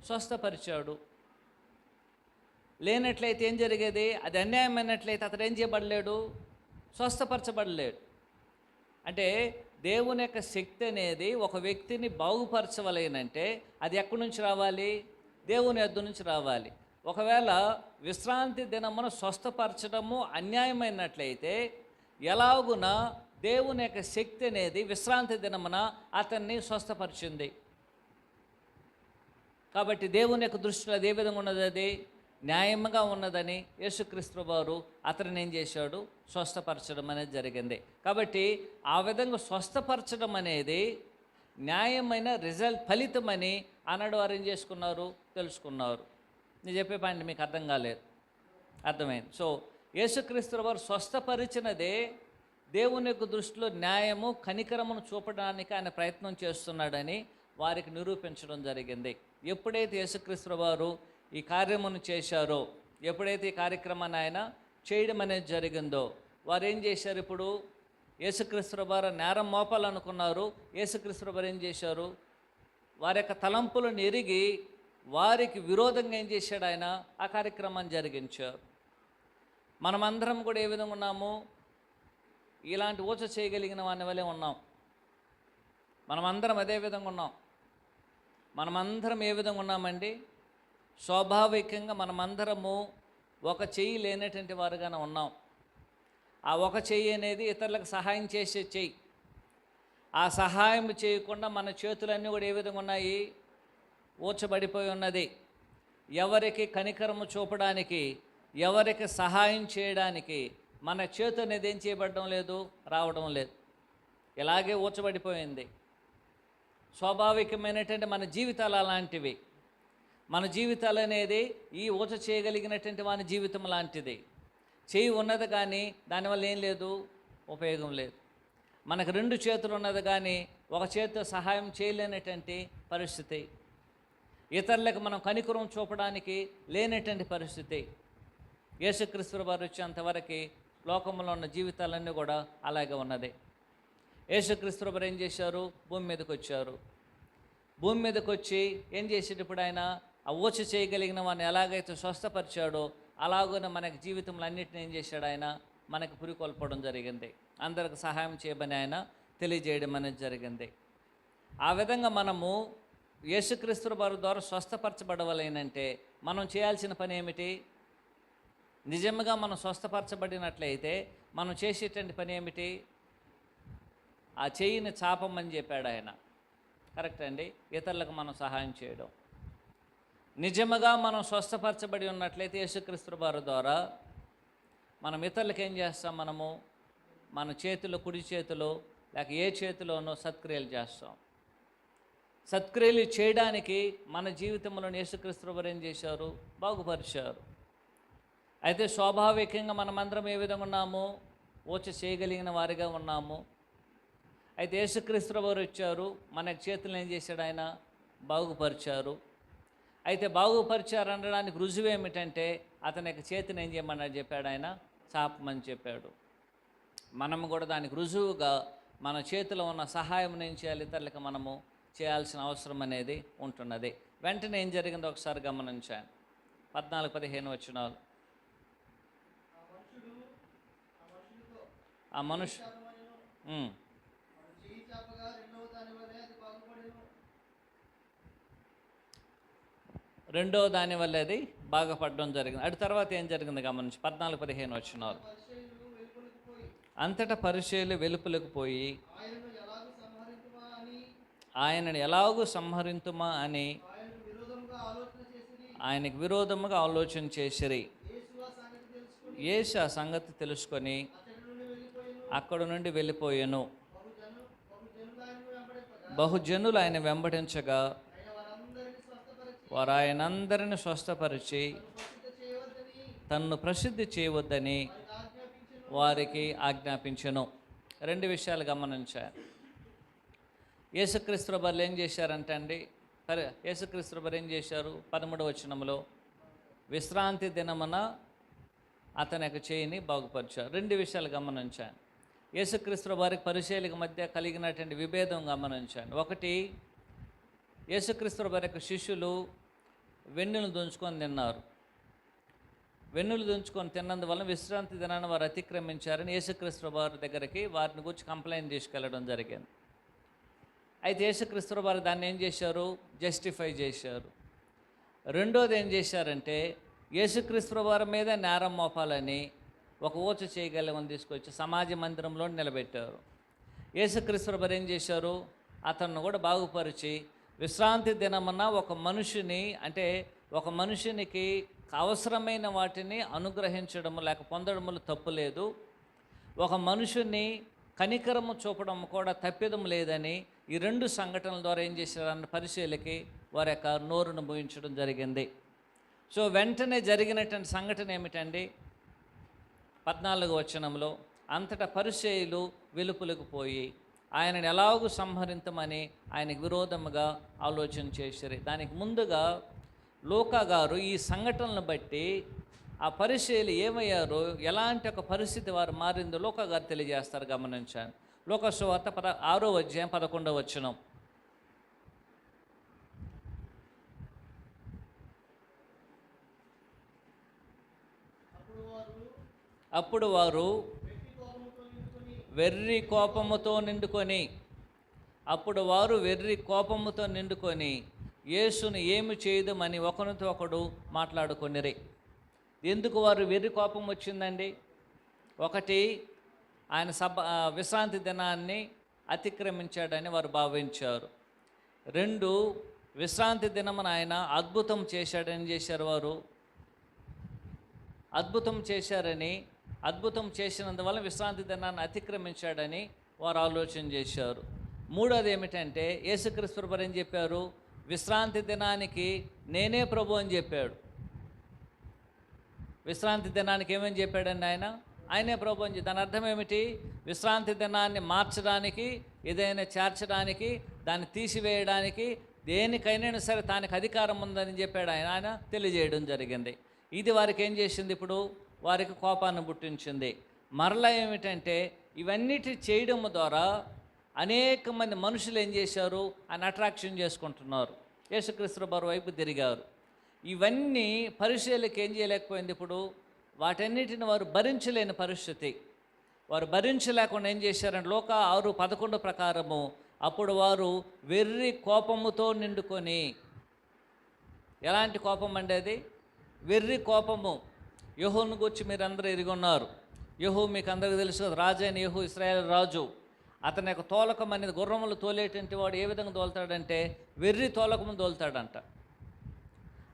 స్వస్థపరిచాడు. లేనట్లయితే ఏం జరిగేది? అది అన్యాయమైనట్లయితే అతను ఏం చేయబడలేడు? స్వస్థపరచబడలేడు. అంటే దేవుని యొక్క శక్తి అనేది ఒక వ్యక్తిని బాగుపరచవలేనంటే అది ఎక్కడి నుంచి రావాలి? దేవుని యొద్ద నుంచి రావాలి. ఒకవేళ విశ్రాంతి దినమున స్వస్థపరచడము అన్యాయమైనట్లయితే ఎలాగున దేవుని యొక్క శక్తి అనేది విశ్రాంతి దినమున అతన్ని స్వస్థపరిచింది. కాబట్టి దేవుని యొక్క దృష్టిలో అది ఏ విధంగా ఉన్నది? అది న్యాయంగా ఉన్నదని యేసుక్రీస్తు వారు అతన్ని ఏం చేశాడు? స్వస్థపరచడం అనేది జరిగింది. కాబట్టి ఆ విధంగా స్వస్థపరచడం అనేది న్యాయమైన ఫలితమని ఆనాడు వారు ఏం చేసుకున్నారు? తెలుసుకున్నారు. నేను చెప్పే పాయింట్ మీకు అర్థం కాలేదు, అర్థమైంది. సో యేసుక్రీస్తు వారు స్వస్థపరిచినదే దేవుని యొక్క దృష్టిలో న్యాయము కనికరమును చూపడానికి ఆయన ప్రయత్నం చేస్తున్నాడని వారికి నిరూపించడం జరిగింది. ఎప్పుడైతే యేసుక్రీస్తు వారు ఈ కార్యమును చేశారో, ఎప్పుడైతే ఈ కార్యక్రమాన్ని ఆయన చేయడం అనేది జరిగిందో, వారు ఏం చేశారు? ఇప్పుడు యేసుక్రీస్తు వారు నేరం మోపాలనుకున్నారు. యేసుక్రీస్తు వారు ఏం చేశారు? వారి యొక్క తలంపులను ఎరిగి వారికి విరోధంగా ఏం చేశాడు? ఆయన ఆ కార్యక్రమాన్ని జరిగించారు. మనమందరం కూడా ఏ విధంగా ఉన్నాము? ఇలాంటి ఊచ చేయగలిగిన వాని వలె ఉన్నాం. మనమందరం అదే విధంగా ఉన్నాం. మనమందరం ఏ విధంగా ఉన్నామండి? స్వాభావికంగా మనమందరము ఒక చెయ్యి లేనటువంటి వారుగానే ఉన్నాం. ఆ ఒక చెయ్యి అనేది ఇతరులకు సహాయం చేసే చెయ్యి. ఆ సహాయం చేయకుండా మన చేతులన్నీ కూడా ఏ విధంగా ఉన్నాయి? ఊచబడిపోయి ఉన్నది. ఎవరికి కనికరము చూపడానికి, ఎవరికి సహాయం చేయడానికి మన చేతు అనేది ఏం చేయబడడం లేదు? రావడం లేదు. ఇలాగే ఊచబడిపోయింది. స్వాభావికమైనటువంటి మన జీవితాలు అలాంటివి. మన జీవితాలు అనేది ఈ ఊచ చేయగలిగినటువంటి వాని జీవితం లాంటిది. చేయి ఉన్నది కానీ దానివల్ల ఏం లేదు? ఉపయోగం లేదు. మనకు 2 చేతులు ఉన్నది కానీ ఒక చేతితో సహాయం చేయలేనటువంటి పరిస్థితి. ఇతరులకు మనం కనికరం చూపడానికి లేనటువంటి పరిస్థితి. యేసుక్రీస్తు వారు వచ్చేంతవరకు లోకంలో ఉన్న జీవితాలన్నీ కూడా అలాగే ఉన్నది. యేసుక్రీస్తు వారు ఏం చేశారు? భూమి మీదకి వచ్చారు. భూమి మీదకి వచ్చి ఏం చేసేటప్పుడు ఇప్పుడు ఆయన ఆ ఊచ చేయగలిగిన వాడిని ఎలాగైతే స్వస్థపరిచాడో అలాగనే మనకి జీవితంలో అన్నిటిని ఏం చేశాడు? ఆయన మనకు పురికొల్పడం జరిగింది. అందరికి సహాయం చేయమని ఆయన తెలియజేయడం అనేది జరిగింది. ఆ విధంగా మనము యేసుక్రీస్తు వారి ద్వారా స్వస్థపరచబడవలేనంటే మనం చేయాల్సిన పని ఏమిటి? నిజంగా మనం స్వస్థపరచబడినట్లయితే మనం చేసేటువంటి పని ఏమిటి? ఆ చెయ్యిని చాపమని చెప్పాడు ఆయన. కరెక్ట్ అండి. ఇతరులకు మనం సహాయం చేయడం. నిజముగా మనం స్వస్థపరచబడి ఉన్నట్లయితే యేసుక్రీస్తు వారి ద్వారా మనం ఇతరులకు ఏం చేస్తాం? మనము మన చేతిలో, కుడి చేతిలో లేక ఏ చేతిలోనో సత్క్రియలు చేస్తాం. సత్క్రియలు చేయడానికి మన జీవితంలో యేసుక్రీస్తు వారు ఏం చేశారు? బాగుపరిచారు. అయితే స్వాభావికంగా మనమందరం ఏ విధంగా ఉన్నాము? ఊచ చేయగలిగిన వారిగా ఉన్నాము. అయితే యేసుక్రీస్తు వారు వచ్చారు, మన చేతులను ఏం చేశాడు? ఆయన బాగుపరిచారు. అయితే బాగుపరిచారు అనడానికి రుజువు ఏమిటంటే అతని యొక్క చేతిని ఏం చేయమన్నాడు? చెప్పాడు ఆయన చాపమని చెప్పాడు. మనము కూడా దానికి రుజువుగా మన చేతిలో ఉన్న సహాయం ఏం చేయాలి? ఇతరులకు మనము చేయాల్సిన అవసరం అనేది ఉంటున్నది. వెంటనే ఏం జరిగిందో ఒకసారి గమనించాను. 14-15 వచనాలు. ఆ మనుషు రెండో దాని వల్ల అది బాగుపడడం జరిగింది. అటు తర్వాత ఏం జరిగింది గమనించి 14-15 వచనాలు. అంతటా పరిచయులు వెలుపలకు పోయి ఆయనను ఎలాగూ సంహరింతుమా అని ఆయనకు విరోధముగా ఆలోచన చేసిరి. యేసు ఆ సంగతి తెలుసుకొని అక్కడ నుండి వెళ్ళిపోయాను. బహుజనులు ఆయన వెంబడించగా వారు ఆయనందరిని స్వస్థపరిచి తన్ను ప్రసిద్ధి చేయవద్దని వారికి ఆజ్ఞాపించెను. 2 విషయాలు గమనించారు. యేసుక్రీస్తు వారు ఏం చేశారంటే అండి, యేసుక్రీస్తు వారు ఏం చేశారు? 13వ వచనంలో విశ్రాంతి దినమున అతని యొక్క చేయిని బాగుపరిచారు. 2 విషయాలు గమనించాను. యేసుక్రీస్తు వారికి పరిచయులకు మధ్య కలిగినటువంటి విభేదం గమనించాను. ఒకటి, యేసుక్రీస్తు వారి యొక్క శిష్యులు వెన్నులు దుంచుకొని తిన్నారు. వెన్నులు దుంచుకొని తిన్నందువల్ల విశ్రాంతి దినాన్ని వారు అతిక్రమించారని యేసుక్రీస్తు వారి దగ్గరికి వారిని గురించి కంప్లైంట్ తీసుకెళ్ళడం జరిగింది. అయితే యేసుక్రీస్తు వారు దాన్ని ఏం చేశారు? జస్టిఫై చేశారు. రెండోది ఏం చేశారంటే యేసుక్రీస్తు వారి మీద నేరం మోపాలని ఒక ఊచ చేయగలమని తీసుకొచ్చి సమాజ మందిరంలో నిలబెట్టారు. యేసుక్రీస్తు ప్రభువు ఏం చేశారు? అతన్ని కూడా బాగుపరిచి విశ్రాంతి దినమున ఒక మనుషుని, అంటే ఒక మనుషునికి అవసరమైన వాటిని అనుగ్రహించడము లేక పొందడములు తప్పు లేదు, ఒక మనుషుని కనికరము చూపడం కూడా తప్పిదం లేదని ఈ రెండు సంఘటనల ద్వారా ఏం చేశారన్న పరిశీలకి వారి యొక్క నోరును మూయించడం జరిగింది. సో వెంటనే జరిగినటువంటి సంఘటన ఏమిటండి? 14వ వచనంలో, అంతటా పరిసయ్యులు వెలుపలకు పోయి ఆయనను ఎలాగూ సంహరించమని ఆయనకు విరోధముగా ఆలోచన చేశారు. దానికి ముందుగా లూకా గారు ఈ సంఘటనలను బట్టి ఆ పరిసయ్యులు ఏమయ్యారో, ఎలాంటి ఒక పరిస్థితి వారు మారిందో లూకా గారు తెలియజేస్తారు. గమనించాను. లూకా సువార్త 6వ అధ్యాయం 11వ వచనం. అప్పుడు వారు వెర్రి కోపముతో నిండుకొని యేసును ఏమి చేయదమని ఒకరితో ఒకడు మాట్లాడుకొనిరి. ఎందుకు వారు వెర్రి కోపం వచ్చిందండి? ఒకటి, ఆయన విశ్రాంతి దినాన్ని అతిక్రమించాడని వారు భావించారు. 2, విశ్రాంతి దినమున ఆయన అద్భుతం చేశాడని చేశారు. వారు అద్భుతం చేసినందువల్ల విశ్రాంతి దినాన్ని అతిక్రమించాడని వారు ఆలోచన చేశారు. 3వది ఏమిటంటే, యేసుక్రీస్తు ప్రభువు ఏం చెప్పారు? విశ్రాంతి దినానికి నేనే ప్రభు అని చెప్పాడు. విశ్రాంతి దినానికి ఏమని చెప్పాడండి ఆయన? ఆయనే ప్రభు అని. దాని అర్థం ఏమిటి? విశ్రాంతి దినాన్ని మార్చడానికి, ఏదైనా చేర్చడానికి, దాన్ని తీసివేయడానికి, దేనికైనా సరే దానికి అధికారం ఉందని చెప్పాడు ఆయన తెలియజేయడం జరిగింది. ఇది వారికి ఏం చేసింది? ఇప్పుడు వారికి కోపాన్ని పుట్టించింది. మరలా ఏమిటంటే, ఇవన్నిటి చేయడం ద్వారా అనేక మంది మనుషులు ఏం చేశారు? ఆయన అట్రాక్షన్ చేసుకుంటున్నారు, యేసుక్రీస్తు ప్రభువు వైపు తిరిగారు. ఇవన్నీ పరిచర్యలకు ఏం చేయలేకపోయింది. ఇప్పుడు వాటన్నిటిని వారు భరించలేని పరిస్థితి. వారు భరించలేకుండా ఏం చేశారంటే, లూకా 6:11 ప్రకారము, అప్పుడు వారు వెర్రి కోపముతో నిండుకొని. ఎలాంటి కోపం అండి అది? వెర్రి కోపము. యెహోను గురించి మీరు అందరూ ఎరిగొన్నారు. యెహూ మీకు అందరికీ తెలుసు కదా, రాజైన యెహూ ఇశ్రాయేలు రాజు. అతని యొక్క తోలకం అనేది, గుర్రములు తోలేటువంటి వాడు ఏ విధంగా తోలుతాడంటే వెర్రి తోలకము తోలుతాడంట.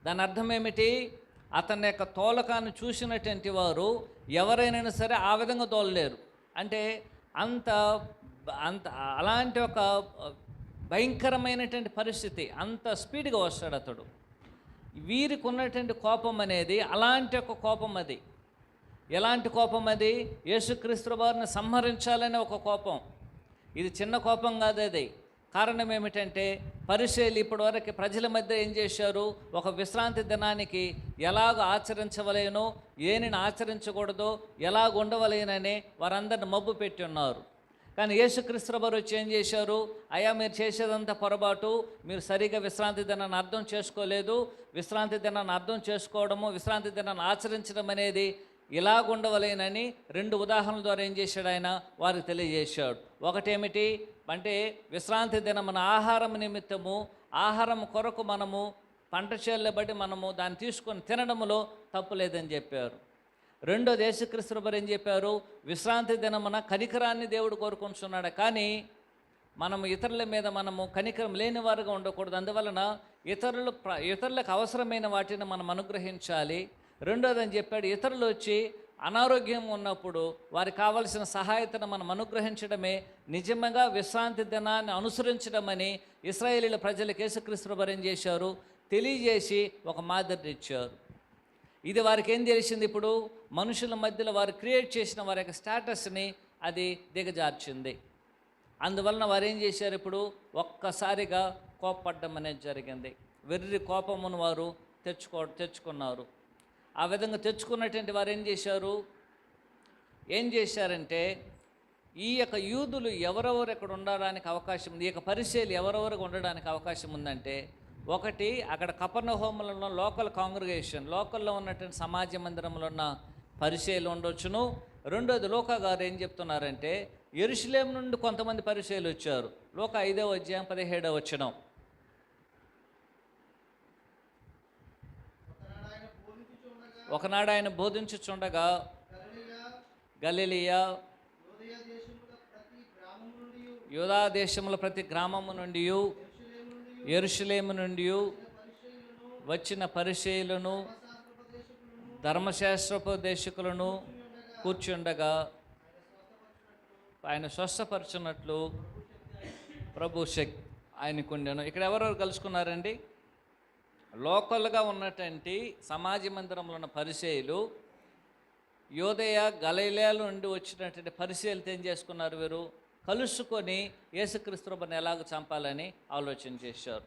దాని అర్థం ఏమిటి? అతని యొక్క తోలకాన్ని చూసినటువంటి వారు ఎవరైనా సరే ఆ విధంగా తోలలేరు. అంటే అంత అంత అలాంటి ఒక భయంకరమైనటువంటి పరిస్థితి, అంత స్పీడ్గా వస్తాడు అతడు. వీరికి ఉన్నటువంటి కోపం అనేది అలాంటి ఒక కోపం. అది ఎలాంటి కోపం? అది యేసుక్రీస్తు వారిని సంహరించాలనే ఒక కోపం. ఇది చిన్న కోపం కాదు. అది కారణం ఏమిటంటే, పరిసయ్యులు ఇప్పటివరకు ప్రజల మధ్య ఏం చేశారు? ఒక విశ్రాంతి దినానికి ఎలాగ ఆచరించవలేనో, ఏనిని ఆచరించకూడదో, ఎలాగ ఉండవలేనని వారందరిని మబ్బు పెట్టి ఉన్నారు. కానీ యేసుక్రీస్తు వారు వచ్చి ఏం చేశారు? అయ్యా, మీరు చేసేదంతా పొరపాటు, మీరు సరిగా విశ్రాంతి దినాన్ని అర్థం చేసుకోలేదు. విశ్రాంతి దినాన్ని అర్థం చేసుకోవడము, విశ్రాంతి దినాన్ని ఆచరించడం అనేది ఇలాగుండవలేనని 2 ఉదాహరణల ద్వారా ఏం చేశాడు? ఆయన వారికి తెలియజేశాడు. ఒకటేమిటి అంటే, విశ్రాంతి దినమున ఆహారం నిమిత్తము, ఆహారం కొరకు మనము పంట చేనుల బట్టి మనము దాన్ని తీసుకొని తినడంలో తప్పు లేదని చెప్పారు. 2వది, యేసుక్రీస్తు ప్రభువు ఏం చెప్పారు? విశ్రాంతి దినమున కనికరాన్ని దేవుడు కోరుకుంటున్నాడు. కానీ మనము ఇతరుల మీద మనము కనికరం లేని వారుగా ఉండకూడదు. అందువలన ఇతరులకు అవసరమైన వాటిని మనం అనుగ్రహించాలి. 2వది అని చెప్పాడు, ఇతరులు వచ్చి అనారోగ్యం ఉన్నప్పుడు వారికి కావలసిన సహాయతను మనం అనుగ్రహించడమే నిజంగా విశ్రాంతి దినాన్ని అనుసరించడమని ఇశ్రాయేలీల ప్రజలకు యేసుక్రీస్తు ప్రభువు ఏం చేశారు? తెలియజేసి ఒక మాదిరిని ఇచ్చారు. ఇది వారికి ఏం తెలిసింది? ఇప్పుడు మనుషుల మధ్యలో వారు క్రియేట్ చేసిన వారి యొక్క స్టేటస్ని అది దిగజార్చింది. అందువలన వారు ఏం చేశారు? ఇప్పుడు ఒక్కసారిగా కోపపడడం అనేది జరిగింది. వెర్రి కోపమును వారు తెచ్చుకున్నారు. ఆ విధంగా తెచ్చుకున్నటువంటి వారు ఏం చేశారంటే, ఈ యొక్క యూదులు ఎవరెవరు ఇక్కడ ఉండడానికి అవకాశం ఉంది, ఈ యొక్క పరిచర్యలు ఎవరెవరికి ఉండడానికి అవకాశం ఉందంటే, ఒకటి, అక్కడ కపెర్నహూములో లోకల్ కాంగ్రిగేషన్, లోకల్లో ఉన్నటువంటి సమాజ మందిరంలో ఉన్న పరిచర్యలు ఉండొచ్చును. 2వది, లూకా గారు ఏం చెప్తున్నారంటే, యెరూషలేము నుండి కొంతమంది పరిచర్యలు వచ్చారు. లూకా 5వ అధ్యాయం 17వ వచనం. ఒకనాడు ఆయన బోధించుచుండగా గలిలియా, యూదా దేశముల ప్రతి గ్రామము నుండి, యెరూషలేము నుండి వచ్చిన పరిసయ్యులను ధర్మశాస్త్రోపదేశకులను కూర్చుండగా ఆయన స్వస్థపరచున్నట్లు ప్రభు శక్తి ఆయనకుండెను. ఇక్కడ ఎవరెవరు కలుసుకున్నారండి? లోకల్గా ఉన్నటువంటి సమాజ మందిరంలో ఉన్న పరిసయ్యులు, యూదయ గలిలయ నుండి వచ్చినటువంటి పరిసయ్యులతో ఏం చేసుకున్నారు? వీరు కలుసుకొని యేసుక్రీస్తు ప్రభువుని ఎలాగ చంపాలని ఆలోచన చేశారు.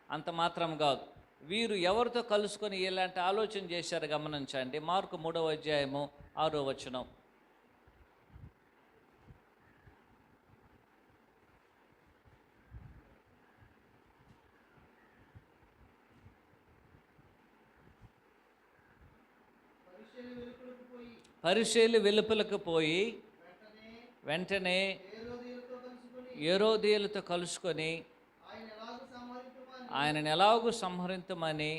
అంత మాత్రం కాదు, వీరు ఎవరితో కలుసుకొని ఇలాంటి ఆలోచన చేశారు గమనించండి. మార్కు 3వ అధ్యాయము 6వ వచనం. పరిసయ్యులు వెలుపలకు పోయి వెంటనే హేరోదీయులతో కలుసుకొని ఆయనను ఎలాగూ సంహరించమని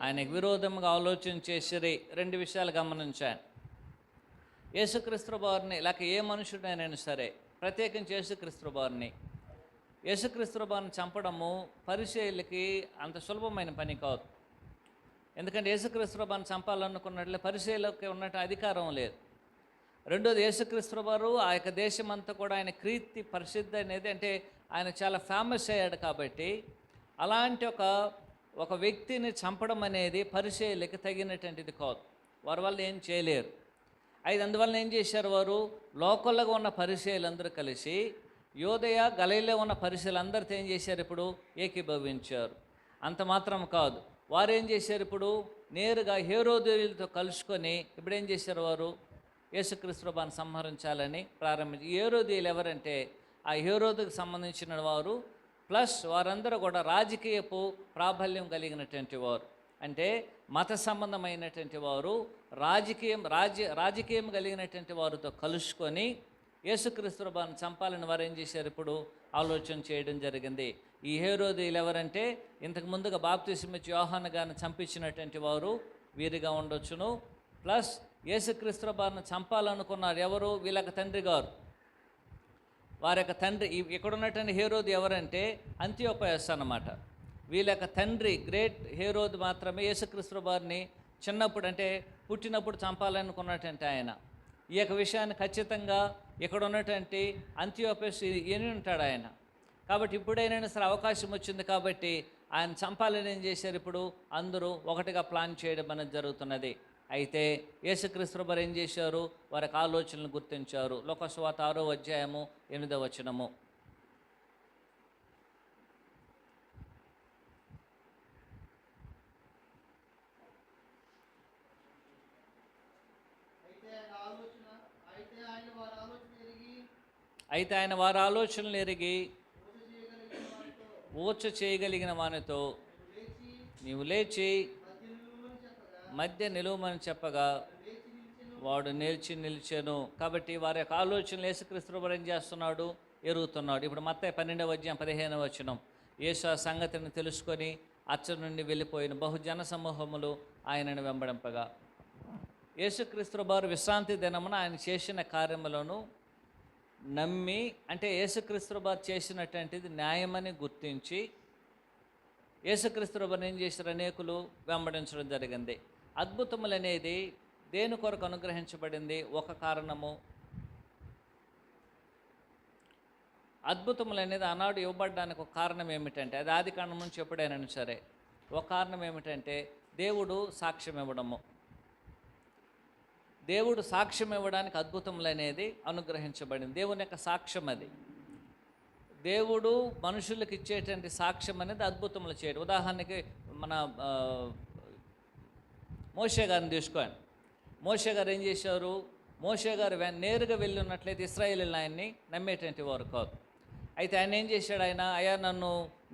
ఆయనకు విరోధంగా ఆలోచన చేసిరి. 2 విషయాలు గమనించాను. యేసుక్రీస్తు వారిని, లేక ఏ మనుషుడైనా సరే, ప్రత్యేకించి యేసుక్రీస్తు వారిని చంపడము పరిసయ్యులకి అంత సులభమైన పని కాదు. ఎందుకంటే యేసుక్రీస్తు వారిని చంపాలనుకున్నట్లే పరిసయ్యులకి ఉన్నట్టు అధికారం లేదు. రెండోది, యేసుక్రీస్తు వారు ఆ యొక్క దేశమంతా కూడా ఆయన కీర్తి ప్రసిద్ధి అనేది, అంటే ఆయన చాలా ఫేమస్ అయ్యాడు కాబట్టి అలాంటి ఒక వ్యక్తిని చంపడం అనేది పరిసయ్యులకి తగినటువంటిది కాదు. వారి వల్ల ఏం చేయలేరు. అందువల్ల ఏం చేశారు? వారు లోకల్గా ఉన్న పరిసయ్యులందరూ కలిసి యూదయ గలిలయలో ఉన్న పరిసయ్యులందరితో ఏం చేశారు? ఇప్పుడు ఏకీభవించారు. అంత మాత్రం కాదు, వారు ఏం చేశారు? ఇప్పుడు నేరుగా హేరోదీయులతో కలుసుకొని ఇప్పుడు ఏం చేశారు? వారు యేసుక్రీస్తు ప్రభువుని సంహరించాలని ప్రారంభించారు. హేరోదీయులు ఎవరంటే ఆ హేరోదుకు సంబంధించిన వారు, ప్లస్ వారందరూ కూడా రాజకీయపు ప్రాబల్యం కలిగినటువంటి వారు, అంటే మత సంబంధమైనటువంటి వారు, రాజకీయం కలిగినటువంటి వారితో కలుసుకొని యేసుక్రీస్తు ప్రభువుని చంపాలని వారు ఏం చేశారు? ఇప్పుడు ఆలోచన చేయడం జరిగింది. ఈ హేరోదీయులు ఎవరంటే ఇంతకు ముందుగా బాప్తిసమిచ్చి యోహాను గారిని చంపించినటువంటి వారు వీరిగా ఉండొచ్చును. ప్లస్ యేసుక్రీస్తు ప్రభువుని చంపాలనుకున్నారు ఎవరు? వీళ్ళకి తండ్రి గారు. వారి యొక్క తండ్రి ఇక్కడ ఉన్నటువంటి హేరోదు ఎవరంటే అంతియోకస్ అన్నమాట. వీళ్ళ యొక్క తండ్రి గ్రేట్ హేరోదు మాత్రమే యేసుక్రీస్తు ప్రభువుని చిన్నప్పుడు, అంటే పుట్టినప్పుడు చంపాలనుకున్నటువంటి ఆయన. ఈ యొక్క విషయాన్ని ఖచ్చితంగా ఇక్కడ ఉన్నటువంటి అంతియోకస్ ఎని ఉంటాడు ఆయన. కాబట్టి ఇప్పుడైనా సరే అవకాశం వచ్చింది కాబట్టి ఆయన చంపాలని ఏం చేశారు? ఇప్పుడు అందరూ ఒకటిగా ప్లాన్ చేయడం అనేది జరుగుతున్నది. అయితే యేసుక్రీస్తు ప్రభువు ఏం చేశారు? వారికి ఆలోచనలు గుర్తించారు. లోకా సువార్త 6వ అధ్యాయము 8వ వచనము. అయితే ఆయన వారి ఆలోచనలు ఎరిగి ఓచ చేయగలిగిన వానితో నీవు లేచి మధ్య నిలువమని చెప్పగా వాడు నిలిచాను. కాబట్టి వారి యొక్క ఆలోచనలు యేసుక్రీస్తు ప్రభువు ఏం చేస్తున్నాడు? ఎరుగుతున్నాడు. ఇప్పుడు మత్తయి 12వ అధ్యాయం 15వ వచనం. యేసు ఆ సంగతిని తెలుసుకొని అచ్చటి నుండి వెళ్ళిపోయిన బహుజన సమూహములు ఆయనను వెంబడింపగా, యేసుక్రీస్తు ప్రభువు విశ్రాంతి దినమున ఆయన చేసిన కార్యములను నమ్మి, అంటే యేసుక్రీస్తు ప్రభువు చేసినటువంటిది న్యాయమని గుర్తించి యేసుక్రీస్తు ప్రభువుని ఏం చేశారు? అనేకులు వెంబడించడం జరిగింది. అద్భుతములు అనేది దేని కొరకు అనుగ్రహించబడింది? ఒక కారణము. అద్భుతములు అనేది ఆనాడు ఇవ్వబడడానికి ఒక కారణం ఏమిటంటే, అది ఆది కాండం నుంచి ఎప్పుడైనా సరే ఒక కారణం ఏమిటంటే దేవుడు సాక్ష్యం ఇవ్వడము. దేవుడు సాక్ష్యం ఇవ్వడానికి అద్భుతములు అనేది అనుగ్రహించబడింది. దేవుని యొక్క సాక్ష్యం అది. దేవుడు మనుషులకు ఇచ్చేటువంటి సాక్ష్యం అనేది అద్భుతములు చేయడం. ఉదాహరణకి మన మోషే గారిని తీసుకోండి. మోషే గారు ఏం చేశారు? మోషే గారు నేరుగా వెళ్ళి ఉన్నట్లయితే ఇశ్రాయేలీయులు ఆయన్ని నమ్మేటువంటి వారు కాదు. అయితే ఆయన ఏం చేశాడు? అయ్యా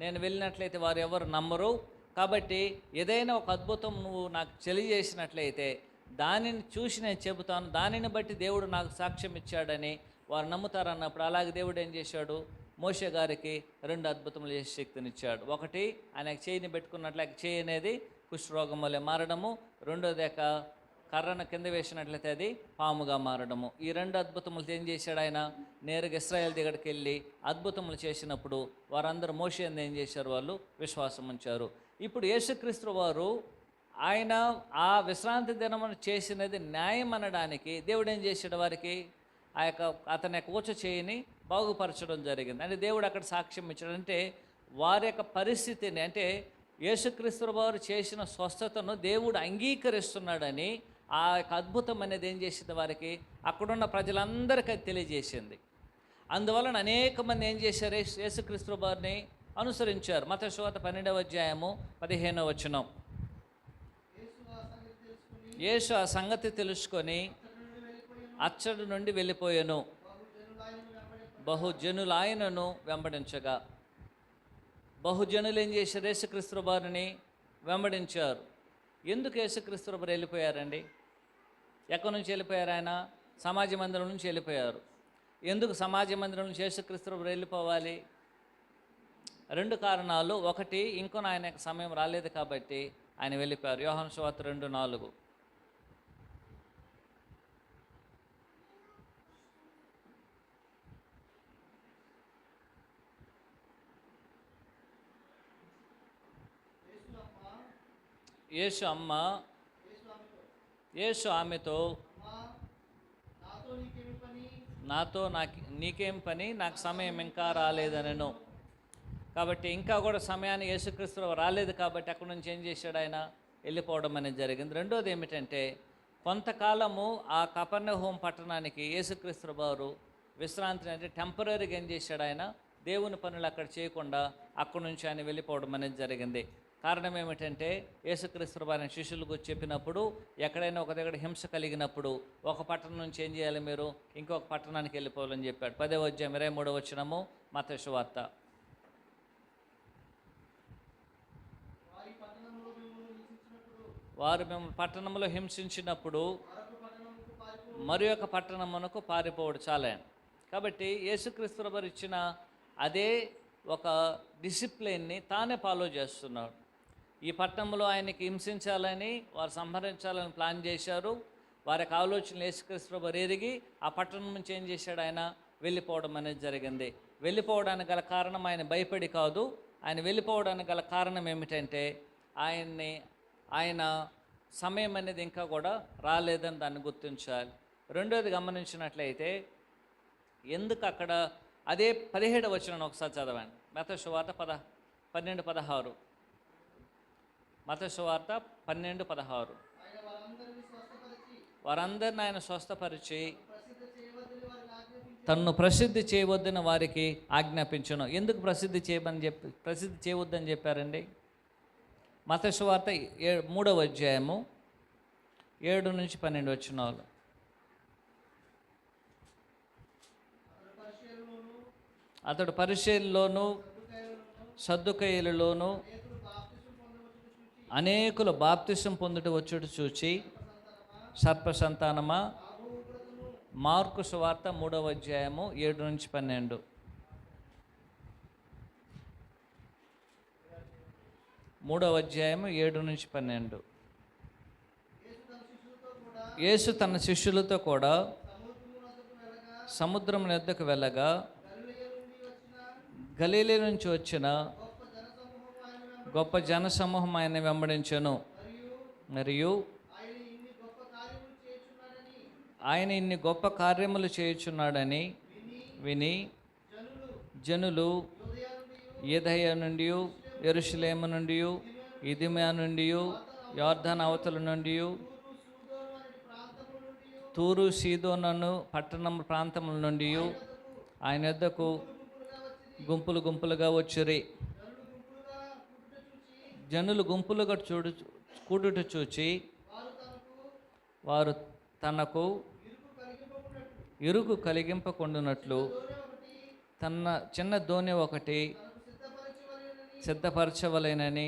నేను వెళ్ళినట్లయితే వారు ఎవరు నమ్మరు, కాబట్టి ఏదైనా ఒక అద్భుతం నువ్వు నాకు తెలియజేసినట్లయితే దానిని చూసి నేను చెబుతాను, దానిని బట్టి దేవుడు నాకు సాక్ష్యం ఇచ్చాడని వారు నమ్ముతారన్నప్పుడు, అలాగే దేవుడు ఏం చేశాడు? మోషే గారికి 2 అద్భుతములు చేసే శక్తినిచ్చాడు. ఒకటి, ఆయనకు చేయిని పెట్టుకున్నట్లయితే చేయి అనేది కుష్ఠరోగం వల్లే మారడము. రెండోది కర్రను కింద వేసినట్లయితే అది పాముగా మారడము. ఈ రెండు అద్భుతములు ఏం చేశాడు ఆయన? నేరుగా ఇశ్రాయేల్ దగ్గరికి వెళ్ళి అద్భుతములు చేసినప్పుడు వారందరూ మోషే ఏం చేశారు? వాళ్ళు విశ్వాసం ఉంచారు. ఇప్పుడు యేసుక్రీస్తు వారు ఆయన ఆ విశ్రాంతి దినమును చేసినది న్యాయం అనడానికి దేవుడు ఏం చేశాడు? వారికి అతని యొక్క ఊచ చేయని బాగుపరచడం జరిగింది. అంటే దేవుడు అక్కడ సాక్ష్యం ఇచ్చాడు. అంటే వారి యొక్క పరిస్థితిని, అంటే యేసుక్రీస్తు వారు చేసిన స్వస్థతను దేవుడు అంగీకరిస్తున్నాడని ఆ యొక్క అద్భుతం అనేది ఏం చేసింది? వారికి అక్కడున్న ప్రజలందరికీ అది తెలియజేసింది. అందువలన అనేక మంది ఏం చేశారు? యేసుక్రీస్తు వారిని అనుసరించారు. మత్తయి సువార్త 12వ అధ్యాయము 15వ వచనం. యేసు ఆ సంగతి తెలుసుకొని అచ్చడి నుండి వెళ్ళిపోయాను. బహుజనులు ఆయనను వెంబడించగా. బహుజనులు ఏం చేశారు? యేసుక్రీస్తు వారిని వెంబడించారు. ఎందుకు యేసుక్రీస్తు వారు వెళ్ళిపోయారండి? ఎక్కడి నుంచి వెళ్ళిపోయారు? ఆయన సమాజ మందిరం నుంచి వెళ్ళిపోయారు. ఎందుకు సమాజ మందిరం నుంచి యేసుక్రీస్తు వారు వెళ్ళిపోవాలి? రెండు కారణాలు. ఒకటి, ఇంకొన ఆయన సమయం రాలేదు కాబట్టి ఆయన వెళ్ళిపోయారు. యోహాను సువార్త 2:4. యేసు ఆమెతో నాతో నీకేం పని, నాకు సమయం ఇంకా రాలేదనను. కాబట్టి ఇంకా కూడా సమయాన్ని యేసుక్రీస్తు రాలేదు కాబట్టి అక్కడి నుంచి ఏం చేశాడు? ఆయన వెళ్ళిపోవడం అనేది జరిగింది. రెండోది ఏమిటంటే, కొంతకాలము ఆ కపెర్నహూము పట్టణానికి యేసుక్రీస్తు వారు విశ్రాంతిని, అంటే టెంపరీగా ఏం చేశాడు? ఆయన దేవుని పనులు అక్కడ చేయకుండా అక్కడి నుంచి ఆయన వెళ్ళిపోవడం అనేది జరిగింది. కారణం ఏమిటంటే, యేసుక్రీస్తు వారిని శిష్యులకు చెప్పినప్పుడు ఎక్కడైనా ఒక దగ్గర హింస కలిగినప్పుడు ఒక పట్టణం నుంచి ఏం చేయాలి? మీరు ఇంకొక పట్టణానికి వెళ్ళిపోవాలని చెప్పాడు. 10వ అధ్యాయం 23వ వచనము మత్తయి సువార్త. వారు మేము పట్టణంలో హింసించినప్పుడు మరి ఒక పట్టణమునకు పారిపోవడు చాలే. కాబట్టి యేసుక్రీస్తు వారు ఇచ్చిన అదే ఒక డిసిప్లిన్ని తానే ఫాలో చేస్తున్నాడు. ఈ పట్టణంలో ఆయనకి హింసించాలని, వారు సంహరించాలని ప్లాన్ చేశారు. వారికి ఆలోచనలు యేసుక్రీస్తు వారు ఎరిగి ఆ పట్టణం నుంచి ఏం చేశాడు? ఆయన వెళ్ళిపోవడం అనేది జరిగింది. వెళ్ళిపోవడానికి గల కారణం ఆయన భయపడి కాదు. ఆయన వెళ్ళిపోవడానికి గల కారణం ఏమిటంటే, ఆయన సమయం అనేది ఇంకా కూడా రాలేదని దాన్ని గుర్తించాలి. రెండోది గమనించినట్లయితే, ఎందుకు అక్కడ అదే 17వ వచనం ఒకసారి చదవండి. మత్తయి సువార్త 12:16. మత్తయి సువార్త 12:16. వారందరిని ఆయన స్వస్థపరిచి తన్ను ప్రసిద్ధి చేయవద్దని వారికి ఆజ్ఞాపించును. ఎందుకు ప్రసిద్ధి చేయవద్దని చెప్పారండి? మత్తయి సువార్త 3వ అధ్యాయము 7 నుంచి 12 వచనాలు. అతడు పరిసయ్యులలోను సద్దుకయ్యులలోను అనేకులు బాప్తిసం పొందుట వచ్చుట చూచి, సర్ప సంతానమా, మార్కు సువార్త 3వ అధ్యాయము 7 నుంచి 12. మూడవ అధ్యాయము 7 నుంచి 12. యేసు తన శిష్యులతో కూడా సముద్రం యొద్దకు వెళ్ళగా గలిలయ నుంచి వచ్చిన గొప్ప జనసమూహం ఆయన వెంబడించెను. మరియు ఆయన ఇన్ని గొప్ప కార్యములు చేయుచున్నాడని విని జనులు యూదయ నుండి, యెరూషలేము నుండి, ఇదుమయ నుండి, యొర్దాను అవతల నుండి, తూరు సీదోను ప్రాంతముల నుండి ఆయన యొద్దకు గుంపులు గుంపులుగా వచ్చిరి. జనులు గుంపులుగా కూడుట చూచి వారు తనకు ఇరుకు కలిగింపకుండునట్లు తన చిన్న దోణి ఒకటి సిద్ధపరచవలెనని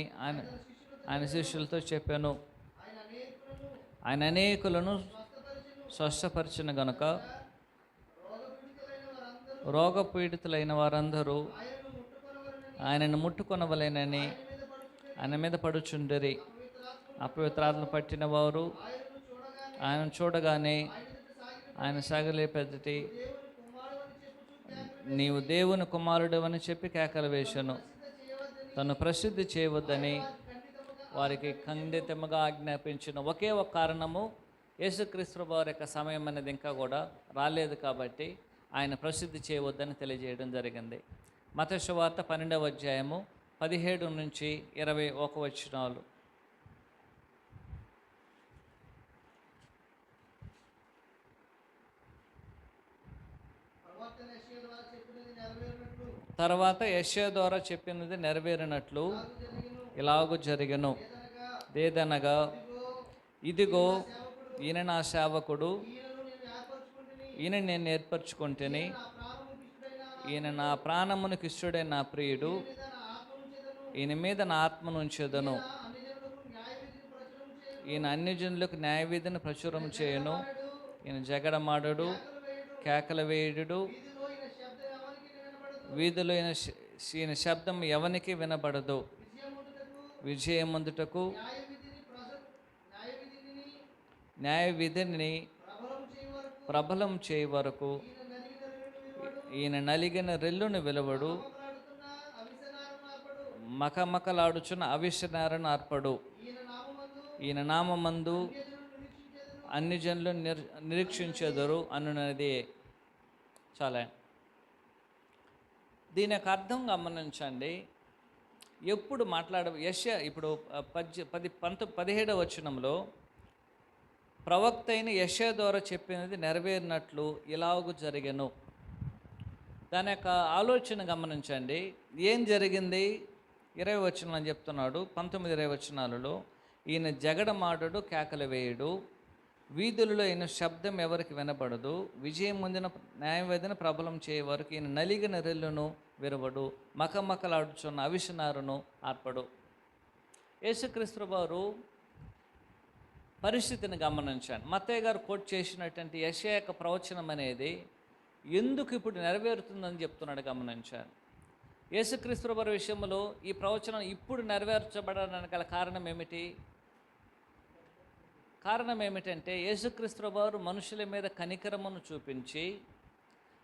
ఆయన శిష్యులతో చెప్పాను. ఆయన అనేకులను స్వస్థపరిచిన గనుక రోగపీడితులైన వారందరూ ఆయనను ముట్టుకొనవలెనని ఆయన మీద పడుచుండరి. అపవిత్రాత్మ పట్టిన వారు ఆయన చూడగానే ఆయన సాగలే పెద్దటి నీవు దేవుని కుమారుడు అని చెప్పి కేకలు వేశాను. తను ప్రసిద్ధి చేయవద్దని వారికి ఖండితముగా ఆజ్ఞాపించిన ఒకే ఒక కారణము, యేసుక్రీస్తు వారి యొక్క సమయం అనేది ఇంకా కూడా రాలేదు కాబట్టి ఆయన ప్రసిద్ధి చేయవద్దని తెలియజేయడం జరిగింది. మత్తయి సువార్త 12వ అధ్యాయము 17 నుంచి 21 వచనాలు. తర్వాత యెషయా ద్వారా చెప్పినది నెరవేరినట్లు ఇలాగూ జరిగెను. ఏదనగా, ఇదిగో ఈయన నా సేవకుడు, ఈయన నేను ఏర్పరచుకుంటేని, ఈయన నా ప్రాణమునికి ఇష్టడైన నా ప్రియుడు, ఈయన మీద నా ఆత్మను ఉంచెదను. ఈయన అన్ని జనులకు న్యాయవిధిని ప్రచురం చేయను. ఈయన జగడమాడడు, కేకల వేయుడు, వీధిలో ఈయన శబ్దం ఎవనికి వినబడదు. విజయముందుటకు న్యాయ విధిని ప్రబలం చేయ వరకు ఈయన నలిగిన రెల్లును వెలువడు, మకమకలాడుచున్న అవిషనారను అర్పడు. ఈయన నామందు అన్ని జనులు నిరీక్షించెదరు అనున్నది. చాలా. దీని యొక్క అర్థం గమనించండి. ఎప్పుడు యెషయా ఇప్పుడు 17వ వచనంలో ప్రవక్త అయిన యెషయా ద్వారా చెప్పినది నెరవేరినట్లు ఇలాగూ జరిగెను. దాని యొక్క ఆలోచన గమనించండి. ఏం జరిగింది? 20 వచనం అని చెప్తున్నాడు. 19-20 వచనాలలో ఈయన జగడమాడడు, కేకలు వేయుడు, వీధులలో ఈయన శబ్దం ఎవరికి వినబడదు, విజయం ముందిన న్యాయవేదన ప్రబలం చేయ వరకు ఈయన నలిగిన రెల్లును విరవడు, మకమకలాడుచున్న అవిషనారును ఆర్పడు. యేసుక్రీస్తు వారు పరిస్థితిని గమనించండి. మత్తయ్య గారు కోట్ చేసినటువంటి యెషయా యొక్క ప్రవచనం అనేది ఎందుకు ఇప్పుడు నెరవేరుతుందని చెప్తున్నాడు గమనించాను. యేసుక్రీస్తు వారి విషయంలో ఈ ప్రవచనం ఇప్పుడు నెరవేర్చబడడానికి గల కారణం ఏమిటి? కారణం ఏమిటంటే, యేసుక్రీస్తు వారు మనుషుల మీద కనికరమును చూపించి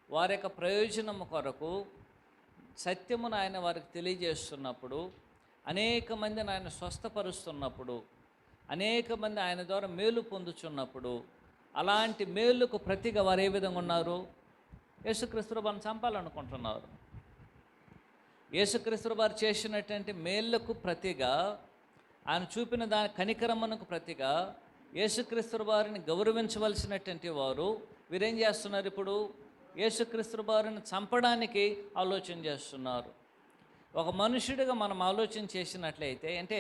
వారి యొక్క ప్రయోజనము కొరకు సత్యమును ఆయన వారికి తెలియజేస్తున్నప్పుడు, అనేక మందిని ఆయన స్వస్థపరుస్తున్నప్పుడు, అనేక మంది ఆయన ద్వారా మేలు పొందుచున్నప్పుడు, అలాంటి మేలుకు ప్రతిగా వారు ఏ విధంగా ఉన్నారు? యేసుక్రీస్తు వారిని చంపాలనుకుంటున్నారు. యేసుక్రీస్తు వారు చేసినటువంటి మేళ్లకు ప్రతిగా, ఆయన చూపిన దాని కనికరమునకు ప్రతిగా యేసుక్రీస్తు వారిని గౌరవించవలసినటువంటి వారు వీరేం చేస్తున్నారు? ఇప్పుడు యేసుక్రీస్తు వారిని చంపడానికి ఆలోచన చేస్తున్నారు. ఒక మనుషుడిగా మనం ఆలోచన చేసినట్లయితే, అంటే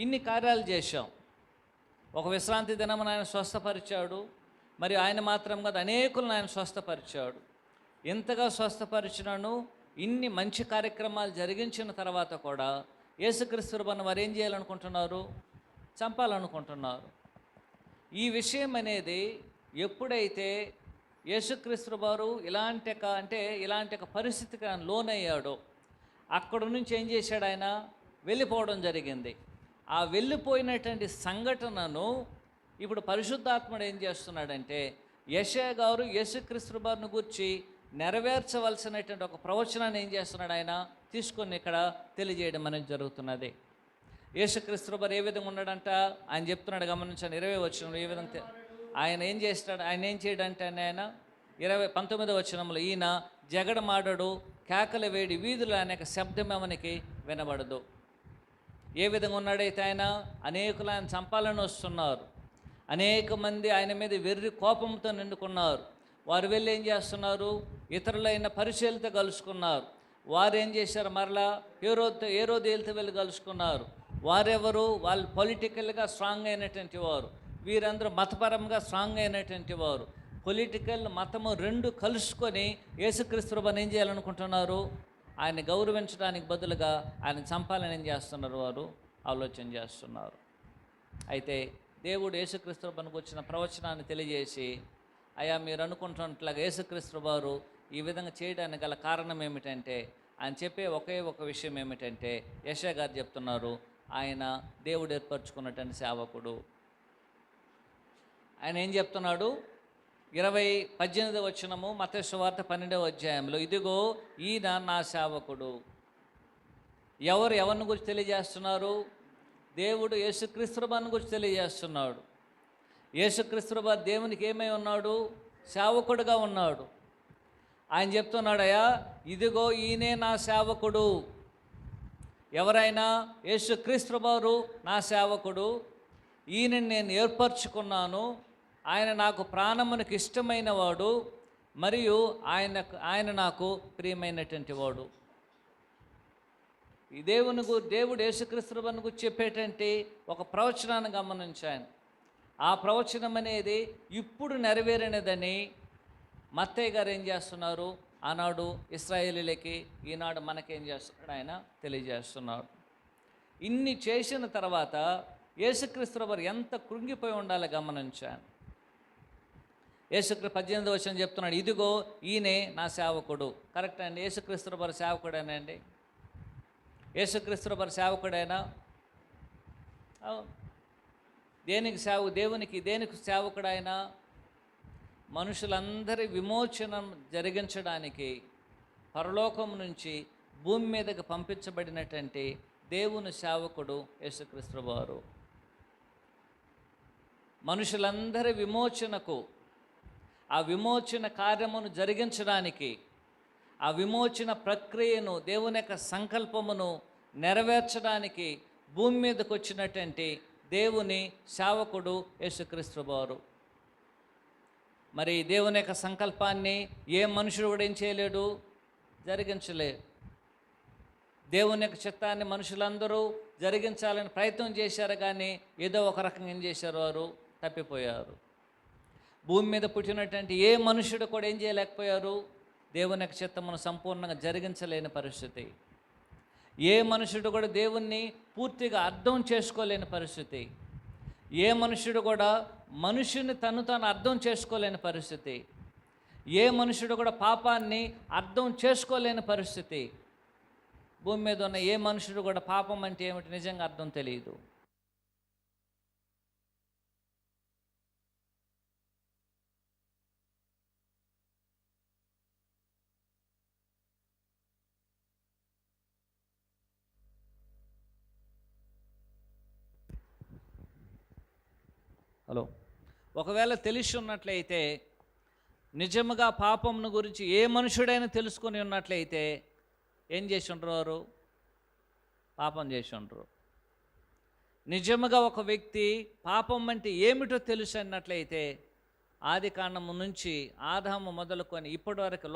ఇన్ని కార్యాలు చేశాం. ఒక విశ్రాంతి దినమున ఆయన స్వస్థపరిచాడు. మరి ఆయన మాత్రం కాదు, అనేకులను ఆయన స్వస్థపరిచాడు. ఇంతగా స్వస్థపరిచినను ఇన్ని మంచి కార్యక్రమాలు జరిగించిన తర్వాత కూడా యేసుక్రీస్తు వారు ఏం చేయాలనుకుంటున్నారు? చంపాలనుకుంటున్నారు. ఈ విషయం అనేది ఎప్పుడైతే యేసుక్రీస్తు వారు ఇలాంటి ఒక పరిస్థితికి ఆయన లోనయ్యాడో, అక్కడ నుంచి ఏం చేశాడు? ఆయన వెళ్ళిపోవడం జరిగింది. ఆ వెళ్ళిపోయినటువంటి సంఘటనను ఇప్పుడు పరిశుద్ధాత్ముడు ఏం చేస్తున్నాడంటే, యెషయా గారు యేసుక్రీస్తు వారిని గురించి నెరవేర్చవలసినటువంటి ఒక ప్రవచనాన్ని ఏం చేస్తున్నాడు? ఆయన తీసుకొని ఇక్కడ తెలియజేయడం అనేది జరుగుతున్నది. యేసుక్రీస్తు వారు ఏ విధంగా ఉన్నాడంట ఆయన చెప్తున్నాడు గమనించండి. 20వ వచనంలో ఏ విధంగా ఆయన ఏం చేస్తాడు? ఆయన ఏం చేయడంటే, ఆయన 19వ వచనంలో ఈయన జగడమాడడు, కేకల వేడి, వీధులు అనేక శబ్దం ఎవనికి వినబడదు. ఏ విధంగా ఉన్నాడైతే ఆయన అనేకులు ఆయన చంపాలని వస్తున్నారు. అనేక మంది ఆయన మీద వెర్రి కోపంతో నిండుకున్నారు. వారు వెళ్ళి ఏం చేస్తున్నారు? ఇతరులైన పరిచయాలతో కలుసుకున్నారు. వారు ఏం చేశారు? మరలా హేరోదేలతో వెళ్ళి కలుసుకున్నారు. వారెవరు? వాళ్ళు పొలిటికల్గా స్ట్రాంగ్ అయినటువంటి వారు. వీరందరూ మతపరంగా స్ట్రాంగ్ అయినటువంటి వారు. పొలిటికల్, మతము రెండు కలుసుకొని యేసుక్రీస్తు వారిని ఏం చేయాలనుకుంటున్నారు? ఆయన గౌరవించడానికి బదులుగా ఆయన చంపాలని ఏం చేస్తున్నారు? వారు ఆలోచన చేస్తున్నారు. అయితే దేవుడు యేసుక్రీస్తు వారికి వచ్చిన ప్రవచనాన్ని తెలియజేసి, అయ్యా మీరు అనుకుంటున్నట్లాగా యేసుక్రీస్తు వారు ఈ విధంగా చేయడానికి గల కారణం ఏమిటంటే, ఆయన చెప్పే ఒకే ఒక విషయం ఏమిటంటే, యెషయా గారు చెప్తున్నారు, ఆయన దేవుడు ఏర్పరచుకున్నటువంటి సేవకుడు. ఆయన ఏం చెప్తున్నాడు? 18వ వచనము, మత్తయి సువార్త 12వ అధ్యాయంలో, ఇదిగో ఈయన నా సేవకుడు. ఎవరిని గురించి తెలియజేస్తున్నారు? దేవుడు యేసుక్రీస్తు వారిని గురించి తెలియజేస్తున్నాడు. యేసుక్రీస్తు వారు దేవునికి ఏమై ఉన్నాడు? సేవకుడుగా ఉన్నాడు. ఆయన చెప్తున్నాడయ్యా, ఇదిగో ఈయనే నా సేవకుడు. ఎవరైనా? యేసుక్రీస్తు వారు నా సేవకుడు, ఈయనని నేను ఏర్పరచుకున్నాను, ఆయన నాకు ప్రాణమునకు ఇష్టమైన వాడు, మరియు ఆయన నాకు ప్రియమైనటువంటి వాడు. ఈ దేవుడు యేసుక్రీస్తు వారిని గురించి చెప్పేటంటే ఒక ప్రవచనాన్ని గమనించాను. ఆ ప్రవచనం అనేది ఇప్పుడు నెరవేరినదని మత్తయ్య గారు ఏం చేస్తున్నారు? ఆనాడు ఇశ్రాయేలీలకి, ఈనాడు మనకేం చేస్తున్నాడు? ఆయన తెలియజేస్తున్నాడు. ఇన్ని చేసిన తర్వాత యేసుక్రీస్తు వారు ఎంత కృంగిపోయి ఉండాలో గమనించాను. 18వ వచనం చెప్తున్నాడు, ఇదిగో ఈయనే నా సేవకుడు. కరెక్ట్ అండి. యేసుక్రీస్తు వారు సేవకుడేనండి. యేసుక్రీస్తు వారు సేవకుడైనా? దేనికి సేవకుడైనా? మనుషులందరి విమోచనం జరిగించడానికి పరలోకం నుంచి భూమి మీదకి పంపించబడినటువంటి దేవుని సేవకుడు యేసుక్రీస్తు వారు. మనుషులందరి విమోచనకు, ఆ విమోచన కార్యమును జరిగించడానికి, ఆ విమోచన ప్రక్రియను, దేవుని యొక్క సంకల్పమును నెరవేర్చడానికి భూమి మీదకి వచ్చినటువంటి దేవుని సేవకుడు యేసుక్రీస్తు వారు. మరి దేవుని యొక్క సంకల్పాన్ని ఏ మనుషుడు కూడా ఏం చేయలేడు? జరిగించలేడు. దేవుని యొక్క చిత్తాన్ని మనుషులందరూ జరిగించాలని ప్రయత్నం చేశారు, కానీ ఏదో ఒక రకంగా ఏం చేశారు? వారు తప్పిపోయారు. భూమి మీద పుట్టినటువంటి ఏ మనుషుడు కూడా ఏం చేయలేకపోయారు? దేవుని యొక్క చిత్తమును సంపూర్ణంగా జరిగించలేని పరిస్థితి. ఏ మనుషుడు కూడా దేవుణ్ణి పూర్తిగా అర్థం చేసుకోలేని పరిస్థితి. ఏ మనుషుడు కూడా మనుషుని తాను అర్థం చేసుకోలేని పరిస్థితి. ఏ మనుషుడు కూడా పాపాన్ని అర్థం చేసుకోలేని పరిస్థితి. భూమి మీద ఉన్న ఏ మనుషుడు కూడా పాపం అంటే ఏమిటి నిజంగా అర్థం తెలియదు. హలో. ఒకవేళ తెలిసి ఉన్నట్లయితే, నిజముగా పాపంను గురించి ఏ మనుషుడైనా తెలుసుకొని ఉన్నట్లయితే ఏం చేసి ఉండరు? వారు పాపం చేసి ఉండరు. నిజముగా ఒక వ్యక్తి పాపం అంటే ఏమిటో తెలుసు అన్నట్లయితే, ఆది కాండము నుంచి ఆదాము మొదలుకొని ఇప్పటి వరకు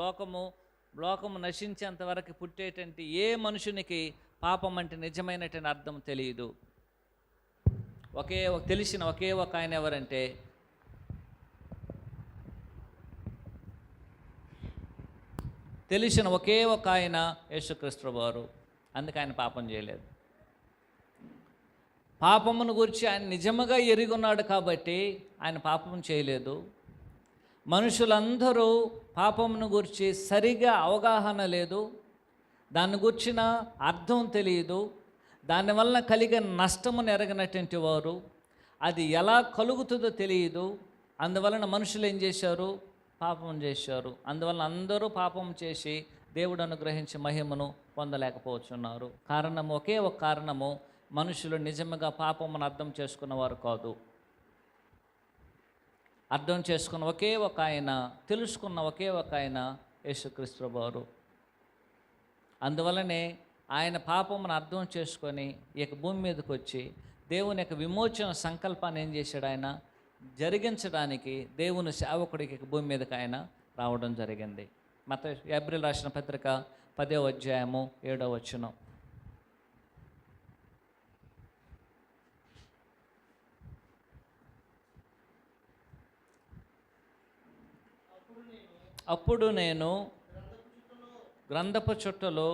లోకము నశించేంత వరకు పుట్టేటువంటి ఏ మనుషునికి పాపం అంటే నిజమైనటువంటి అర్థం తెలియదు. తెలిసిన ఒకే ఒక ఆయన ఎవరంటే తెలిసిన ఒకే ఒక ఆయన యేసుక్రీస్తు వారు. అందుకే ఆయన పాపం చేయలేదు. పాపమును గురించి ఆయన నిజముగా ఎరిగున్నాడు కాబట్టి ఆయన పాపం చేయలేదు. మనుషులందరూ పాపమును గురించి సరిగా అవగాహన లేదు, దాన్ని గురించిన అర్థం తెలియదు, దానివల్ల కలిగే నష్టమును ఎరగనటువంటి వారు, అది ఎలా కలుగుతుందో తెలియదు. అందువలన మనుషులు ఏం చేశారు? పాపం చేశారు. అందువలన అందరూ పాపం చేసి దేవుడు అనుగ్రహించి మహిమను పొందలేకపోతున్నారు. ఒకే ఒక కారణము, మనుషులు నిజంగా పాపమును అర్థం చేసుకున్నవారు కాదు. అర్థం చేసుకున్న ఒకే ఒక ఆయన, తెలుసుకున్న ఒకే ఒక ఆయన యేసుక్రీస్తు వారు. అందువలనే ఆయన పాపమును అర్థం చేసుకొని ఇక భూమి మీదకి వచ్చి దేవుని యొక్క విమోచన సంకల్పాన్ని ఏం చేశాడు? ఆయన జరిగించడానికి దేవుని సేవకుడికి భూమి మీదకి ఆయన రావడం జరిగింది. ఏప్రిల్ రాసిన పత్రిక 10వ అధ్యాయము 7వ వచనం. అప్పుడు నేను గ్రంథపు చుట్టలో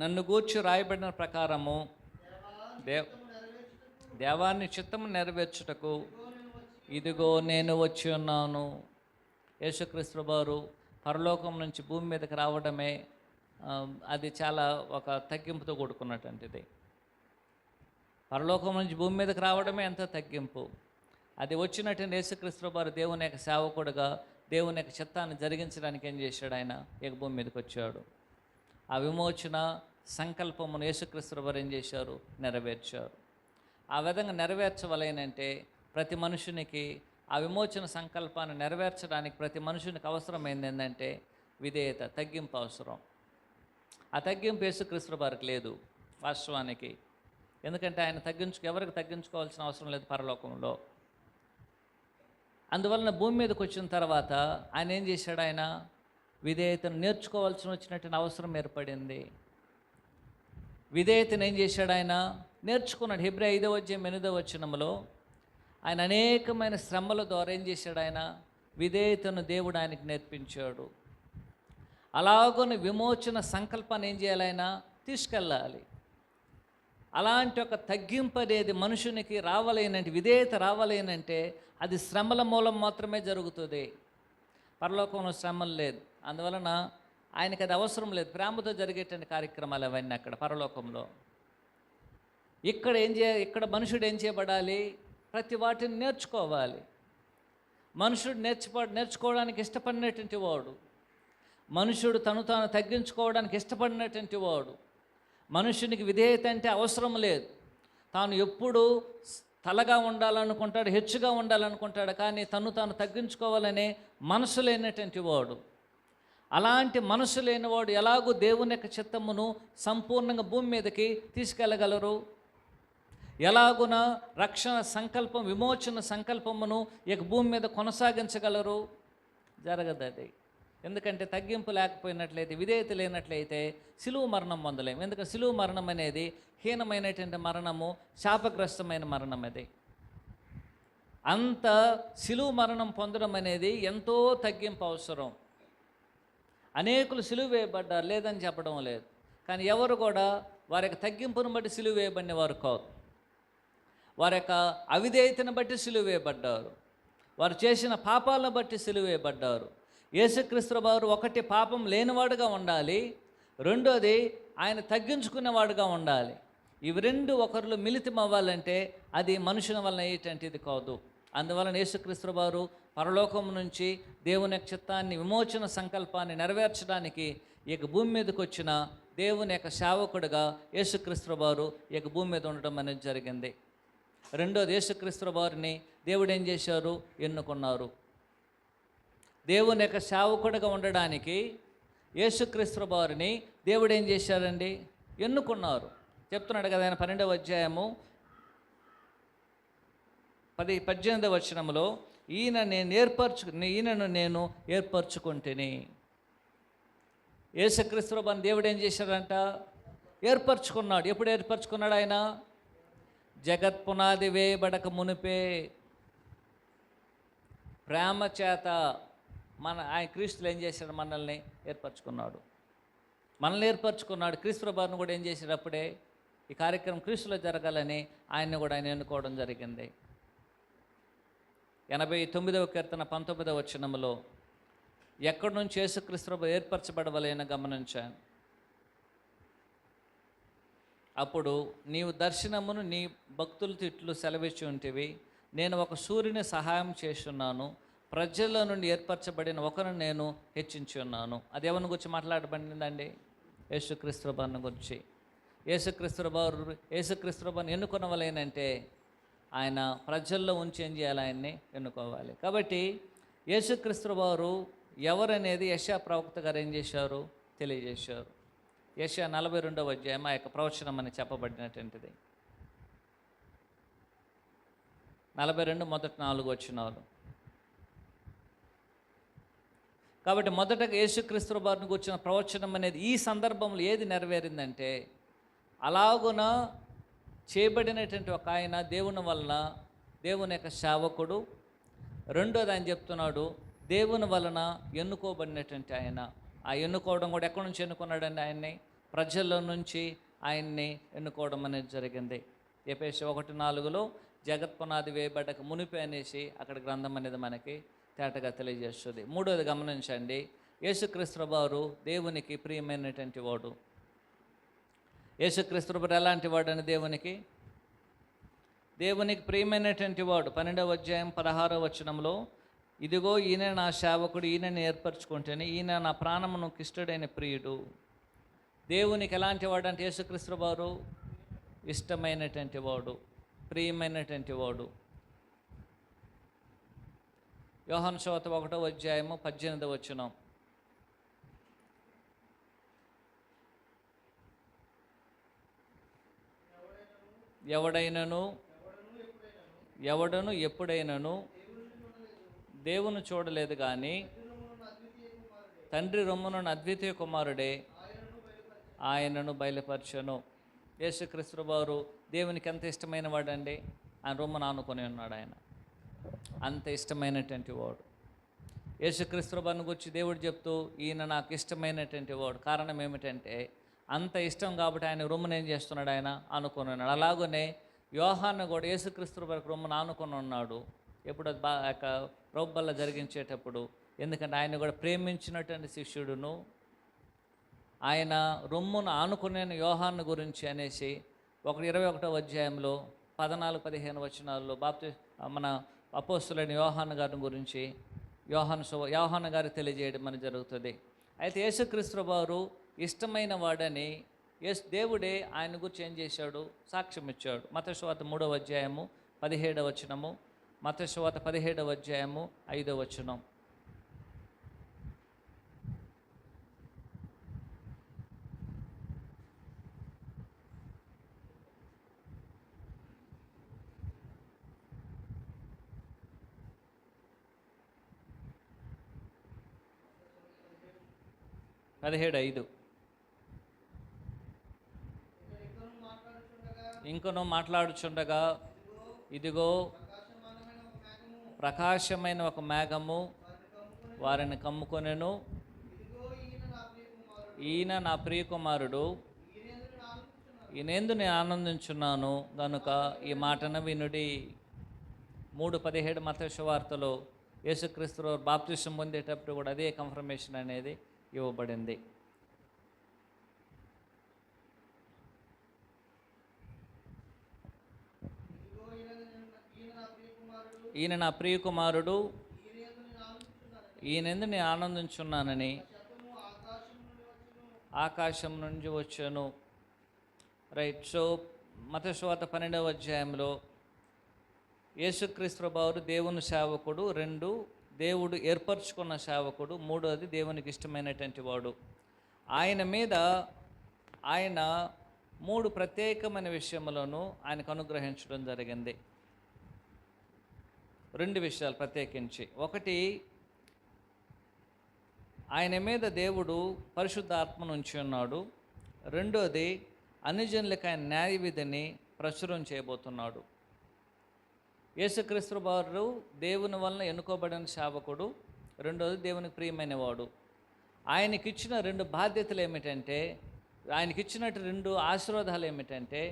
నన్ను గూర్చి రాయబడిన ప్రకారము దేవాన్ని చిత్తము నెరవేర్చుటకు ఇదిగో నేను వచ్చి ఉన్నాను. యేసుక్రీస్తు వారు పరలోకం నుంచి భూమి మీదకి రావడమే అది చాలా ఒక తగ్గింపుతో కూడుకున్నటువంటిది. పరలోకం నుంచి భూమి మీదకి రావడమే ఎంత తగ్గింపు. అది వచ్చినట్టు యేసుక్రీస్తు వారు దేవుని యొక్క సేవకుడుగా దేవుని యొక్క చిత్తాన్ని జరిగించడానికి ఏం చేశాడు? ఆయన ఇక భూమి మీదకి వచ్చాడు. ఆ విమోచన సంకల్పమును యేసుక్రీస్తు వారు ఏం చేశారు? నెరవేర్చారు. ఆ విధంగా నెరవేర్చవలేనంటే ప్రతి మనుషునికి ఆ విమోచన సంకల్పాన్ని నెరవేర్చడానికి ప్రతి మనుషునికి అవసరమైంది ఏంటంటే విధేయత, తగ్గింపు అవసరం. ఆ తగ్గింపు యేసుక్రీస్తు వారికి లేదు వాస్తవానికి. ఎందుకంటే ఆయన ఎవరికి తగ్గించుకోవాల్సిన అవసరం లేదు పరలోకంలో. అందువలన భూమి మీదకి వచ్చిన తర్వాత ఆయన ఏం చేశాడు? ఆయన విధేయతను వచ్చినట్టు అవసరం ఏర్పడింది. విధేయతను ఏం చేశాడు? ఆయన నేర్చుకున్నాడు. హెబ్రీ 5:8 ఆయన అనేకమైన శ్రమల ద్వారా ఏం చేశాడు? ఆయన విధేయతను దేవుడు ఆయనకి నేర్పించాడు. అలాగని విమోచన సంకల్పాన్ని ఏం చేయాలి? ఆయన తీసుకెళ్ళాలి. అలాంటి ఒక తగ్గింపు అనేది మనుషునికి రావాలేనంటే, విధేయత రావాలేనంటే అది శ్రమల మూలం మాత్రమే జరుగుతుంది. పరలోకంలో శ్రమలు లేదు. అందువలన ఆయనకి అది అవసరం లేదు. ప్రేమతో జరిగేటువంటి కార్యక్రమాలు అవన్నీ అక్కడ పరలోకంలో. ఇక్కడ మనుషుడు ఏం చేయబడాలి? ప్రతి వాటిని నేర్చుకోవాలి. మనుషుడు నేర్చుకోవడానికి ఇష్టపడినటువంటి వాడు, మనుషుడు తాను తగ్గించుకోవడానికి ఇష్టపడినటువంటి వాడు, మనుషునికి విధేయత అంటే అవసరం లేదు. తాను ఎప్పుడు తలగా ఉండాలనుకుంటాడు, హెచ్చుగా ఉండాలనుకుంటాడు, కానీ తాను తగ్గించుకోవాలనే మనసు లేనటువంటి వాడు. అలాంటి మనసు లేనివాడు ఎలాగూ దేవుని యొక్క చిత్తమును సంపూర్ణంగా భూమి మీదకి తీసుకెళ్ళగలరు? ఎలాగున రక్షణ సంకల్పం, విమోచన సంకల్పమును ఇక భూమి మీద కొనసాగించగలరు? జరగదు అది. ఎందుకంటే తగ్గింపు లేకపోయినట్లయితే, విధేయత లేనట్లయితే సిలువ మరణం పొందలేము. ఎందుకంటే సిలువ మరణం అనేది హీనమైనటువంటి మరణము, శాపగ్రస్తమైన మరణం. అది అంత సిలువ మరణం పొందడం అనేది ఎంతో తగ్గింపు అవసరం. అనేకులు సిలువ వేయబడ్డారు, లేదని చెప్పడం లేదు. కానీ ఎవరు కూడా వారి యొక్క తగ్గింపును బట్టి సిలువ వేయబడిన వారు కాదు. వారి యొక్క అవిధేయతను బట్టి సిలువ వేయబడ్డారు. వారు చేసిన పాపాలను బట్టి సిలువ వేయబడ్డారు. యేసుక్రీస్తు వారు ఒకటి పాపం లేనివాడుగా ఉండాలి, రెండోది ఆయన తగ్గించుకునేవాడుగా ఉండాలి. ఇవి రెండు ఒకరిలో మిళితం అవ్వాలంటే అది మనుషుల వలన అయ్యేటువంటిది కాదు. అందువలన యేసుక్రీస్తు వారు పరలోకం నుంచి దేవుని యొక్క చిత్తాన్ని, విమోచన సంకల్పాన్ని నెరవేర్చడానికి ఇక భూమి మీదకి వచ్చిన దేవుని యొక్క సేవకుడుగా యేసుక్రీస్తు వారు ఇక భూమి మీద ఉండడం అనేది జరిగింది. రెండోది, యేసుక్రీస్తు వారిని దేవుడు ఏం చేశారు? ఎన్నుకున్నారు. దేవుని యొక్క సేవకుడిగా ఉండడానికి యేసుక్రీస్తు వారిని దేవుడు ఏం చేశారండి? ఎన్నుకున్నారు. చెప్తున్నాడు కదా ఆయన 12వ అధ్యాయము 18వ వచనంలో, ఈయనను నేను ఏర్పరచుకుంటేని. యేసుక్రీస్తు వారిని దేవుడు ఏం చేశారంట? ఏర్పరచుకున్నాడు. ఎప్పుడు ఏర్పరచుకున్నాడు? ఆయన జగత్ పునాది వేయబడక మునిపే ప్రేమ చేత ఆయన క్రీస్తులు ఏం చేశాడు? మనల్ని ఏర్పరచుకున్నాడు. క్రీస్తు వారిని కూడా ఏం చేశాడు? అప్పుడే ఈ కార్యక్రమం క్రీస్తులో జరగాలని ఆయన్ని కూడా ఆయన ఎన్నుకోవడం జరిగింది. 89వ కీర్తన 19వ వచనంలో ఎక్కడి నుంచి యేసుక్రీస్తు ఏర్పరచబడవలేన గమనించాను. అప్పుడు నీవు దర్శనమును నీ భక్తులతో ఇట్లు సెలవిచ్చి ఉంటివి, నేను ఒక సూర్యుని సహాయం చేస్తున్నాను, ప్రజల నుండి ఏర్పరచబడిన ఒకరిని నేను హెచ్చించి ఉన్నాను. అది ఎవరిని గురించి మాట్లాడబడిందండి? యేసుక్రీస్తు వారిని గురించి. యేసుక్రీస్తు వారిని ఎన్నుకొనవలేనంటే ఆయన ప్రజల్లో ఉంచి ఏం చేయాలి? ఆయన్ని ఎన్నుకోవాలి. కాబట్టి యేసుక్రీస్తు వారు ఎవరనేది యెషయా ప్రవక్త గారు ఏం చేశారు? తెలియజేశారు. యెషయా 42వ అధ్యాయం ఆ యొక్క ప్రవచనం అని చెప్పబడినటువంటిది. 42 మొదటి 4 వచనాలు. కాబట్టి మొదటగా యేసుక్రీస్తు వారిని కూర్చున్న ప్రవచనం అనేది ఈ సందర్భంలో ఏది నెరవేరిందంటే, అలాగున చేయబడినటువంటి ఒక ఆయన దేవుని వలన, దేవుని యొక్క సేవకుడు. రెండోది ఆయన చెప్తున్నాడు, దేవుని వలన ఎన్నుకోబడినటువంటి ఆయన. ఆ ఎన్నుకోవడం కూడా ఎక్కడి నుంచి ఎన్నుకున్నాడండి? ఆయన్ని ప్రజల్లో నుంచి ఆయన్ని ఎన్నుకోవడం అనేది జరిగింది. ఎఫెసీ 1:4 జగత్పునాది వేయబడ్డక మునిపే అనేసి అక్కడ గ్రంథం అనేది మనకి తేటగా తెలియజేస్తుంది. మూడోది గమనించండి, యేసుక్రీస్తు వారు దేవునికి ప్రియమైనటువంటి వాడు. యేసుక్రీస్తు వారు ఎలాంటి వాడు అని దేవునికి దేవునికి ప్రియమైనటువంటి వాడు 12వ అధ్యాయం 16వ వచనంలో, ఇదిగో ఈయన నా సేవకుడు, ఈయనని ఏర్పరచుకుంటేనే, ఈయన నా ప్రాణమును కిష్టుడైన ప్రియుడు. దేవునికి ఎలాంటి వాడు అంటే యేసుక్రీస్తు వారు ఇష్టమైనటువంటి వాడు, ప్రియమైనటువంటి వాడు. యోహాను సువార్త 1వ అధ్యాయము 18వ వచనం, ఎవడను ఎప్పుడైనను దేవుని చూడలేదు కానీ తండ్రి రొమ్మునున్న అద్వితీయ కుమారుడే ఆయనను బయలుపరచను. యేసుక్రీస్తు వారు దేవునికి ఎంత ఇష్టమైన వాడండి. ఆయన రొమ్మును ఆనుకొని ఉన్నాడు. ఆయన అంత ఇష్టమైనటువంటి వాడు. యేసుక్రీస్తు వారిని గురించి దేవుడు చెప్తూ, ఈయన నాకు ఇష్టమైనటువంటి వాడు. కారణం ఏమిటంటే అంత ఇష్టం కాబట్టి ఆయన రొమ్మును ఏం చేస్తున్నాడు, ఆయన ఆనుకొని ఉన్నాడు. అలాగనే యోహాను కూడా యేసుక్రీస్తు వారికి రొమ్మును ఆనుకొని ఉన్నాడు. ఎప్పుడు అది ప్రభు బల్ల జరిగించేటప్పుడు, ఎందుకంటే ఆయన కూడా ప్రేమించినటువంటి శిష్యుడును, ఆయన రొమ్మును ఆనుకునే యోహాను గురించి అనేసి 21వ అధ్యాయంలో 14-15 వచనాల్లో మన అపోస్తులైన యోహాను గారి గురించి యోహాను గారికి తెలియజేయడం అని జరుగుతుంది. అయితే యేసుక్రీస్తు వారు ఇష్టమైన వాడని దేవుడే ఆయన గురించి ఏం చేశాడు, సాక్ష్యం ఇచ్చాడు. మత్తయి సువార్త 3వ అధ్యాయము 17వ వచనము, మత్తయి సువార్త 17వ అధ్యాయము 5వ వచనం. ఇంకను మాట్లాడుచుండగా ఇదిగో ప్రకాశమైన ఒక మేఘము వారిని కమ్ముకొనెను. ఈయన నా ప్రియకుమారుడు, ఈయనందు నేను ఆనందించున్నాను గనుక ఈ మాటను వినుడి. 3:17 మత్తయి సువార్తలో యేసుక్రీస్తు బాప్తిసం పొందేటప్పుడు కూడా అదే కన్ఫర్మేషన్ అనేది ఇవ్వబడింది. ఈయన నా ప్రియకుమారుడు, ఈయనందు నేను ఆనందించున్నానని ఆకాశం నుంచి వచ్చాను. రైట్. సో మత్తయి సువార్త 12వ అధ్యాయంలో యేసుక్రీస్తు వారు దేవుని సేవకుడు, 2 దేవుడు ఏర్పరచుకున్న సేవకుడు, 3వది దేవునికి ఇష్టమైనటువంటి వాడు. ఆయన మీద ఆయన 3 ప్రత్యేకమైన విషయములను ఆయనకు అనుగ్రహించడం జరిగింది. 2 విషయాలు ప్రత్యేకించి. ఒకటి, ఆయన మీద దేవుడు పరిశుద్ధాత్మను ఉంచి ఉన్నాడు. 2వది, అన్యజనులకు ఆయన న్యాయ విధిని ప్రచురం చేయబోతున్నాడు. యేసుక్రీస్తు వారు దేవుని వలన ఎన్నుకోబడిన సేవకుడు, 2వది దేవునికి ప్రియమైన వాడు. ఆయనకిచ్చిన 2 బాధ్యతలు ఏమిటంటే, ఆయనకిచ్చినట్టు 2 ఆశీర్వాదాలు ఏమిటంటే,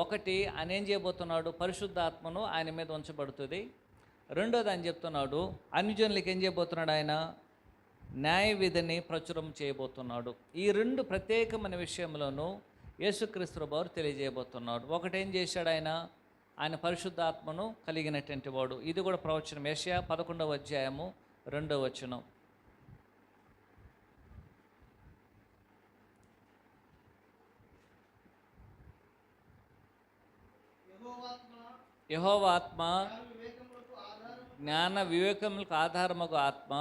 ఒకటి, ఆయన ఏం చేయబోతున్నాడు, పరిశుద్ధాత్మను ఆయన మీద ఉంచబడుతుంది. 2వది ఆయన చెప్తున్నాడు, అన్యజనులకు ఏం చేయబోతున్నాడు, ఆయన న్యాయ విధిని ప్రచురం చేయబోతున్నాడు. ఈ 2 ప్రత్యేకమైన విషయంలోనూ యేసుక్రీస్తు వారు తెలియజేయబోతున్నాడు. ఒకటేం చేశాడు, ఆయన పరిశుద్ధాత్మను కలిగినటువంటి వాడు. ఇది కూడా ప్రవచనం. యెషయా 11వ అధ్యాయము 2వ వచనం. యెహోవా ఆత్మ జ్ఞాన వివేకములకు ఆధారముగా ఆత్మ,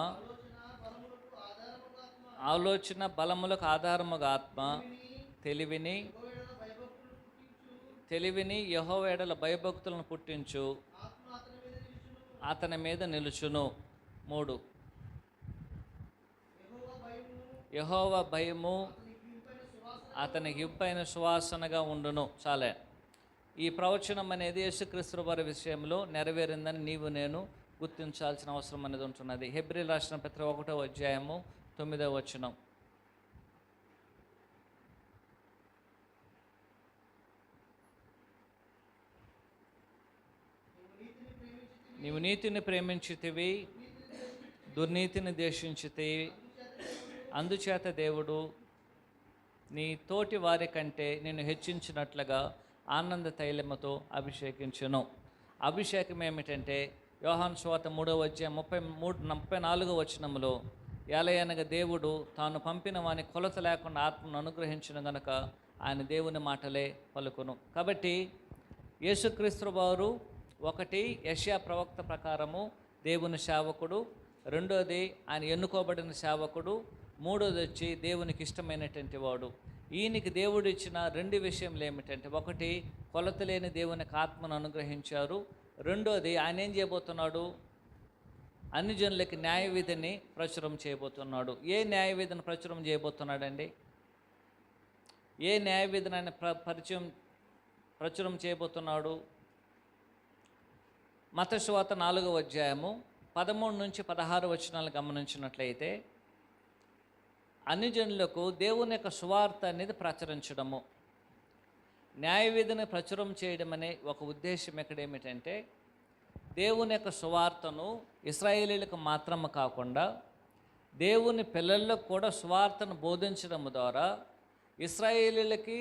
ఆలోచన బలములకు ఆధారముగా ఆత్మ, తెలివిని యెహోవా ఎడల భయభక్తులను పుట్టించు, అతని మీద నిలుచును. 3, యెహోవా భయము అతనికి ఇంపైన సువాసనగా ఉండును. చాలే. ఈ ప్రవచనం అనేది యేసుక్రీస్తు వారి విషయంలో నెరవేరిందని నీవు నేను గుర్తించాల్సిన అవసరం అనేది ఉంటున్నది. హెబ్రీయులకు రాసిన పత్రిక 1వ అధ్యాయము 9వ వచనం. నీవు నీతిని ప్రేమించితివి, దుర్నీతిని ద్వేషించితివి, అందుచేత దేవుడు నీ తోటి వారి కంటే నిన్ను హెచ్చించినట్లుగా ఆనంద తైలముతో అభిషేకించును. అభిషేకం ఏమిటంటే యోహాను సువార్త 3వ అధ్యాయం 34వ వచనములో, ఎలయనగా దేవుడు తాను పంపిన వాని కొలత లేకుండా ఆత్మను అనుగ్రహించిన గనుక ఆయన దేవుని మాటలే పలుకును. కాబట్టి యేసుక్రీస్తు వారు ఒకటి యెషయా ప్రవక్త ప్రకారము దేవుని సేవకుడు, రెండోది ఆయన ఎన్నుకోబడిన సేవకుడు, మూడోది వచ్చి దేవునికి ఇష్టమైనటువంటి వాడు. ఈయనకి దేవుడు ఇచ్చిన రెండు విషయములు ఏమిటంటే, ఒకటి కొలత లేని దేవునికి ఆత్మను అనుగ్రహించారు, రెండోది ఆయన ఏం చేయబోతున్నాడు, అన్ని జనులకి న్యాయ విధిని ప్రచురం చేయబోతున్నాడు. ఏ న్యాయ విధిని ప్రచురం చేయబోతున్నాడండి? ఏ న్యాయ విధిని ఆయన ప్రచురం చేయబోతున్నాడు? మత్తయి సువార్త 4వ అధ్యాయము 13 నుంచి 16 వచనాలు గమనించినట్లయితే, అన్ని జనులకు దేవుని యొక్క సువార్త అనేది ప్రచురించడము, న్యాయ విధిని ప్రచురం చేయడం అనే ఒక ఉద్దేశం ఇక్కడ ఏమిటంటే, దేవుని యొక్క సువార్తను ఇశ్రాయేలీలకు మాత్రమే కాకుండా దేవుని పిల్లలకు కూడా సువార్తను బోధించడం ద్వారా ఇశ్రాయేలీలకి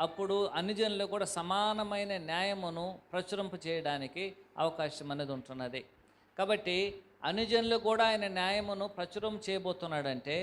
అప్పుడు అన్ని జనులు కూడా సమానమైన న్యాయమును ప్రచురింప చేయడానికి అవకాశం అనేది ఉంటున్నది. కాబట్టి అన్ని జనులు కూడా ఆయన న్యాయమును ప్రచురం చేయబోతున్నాడంటే,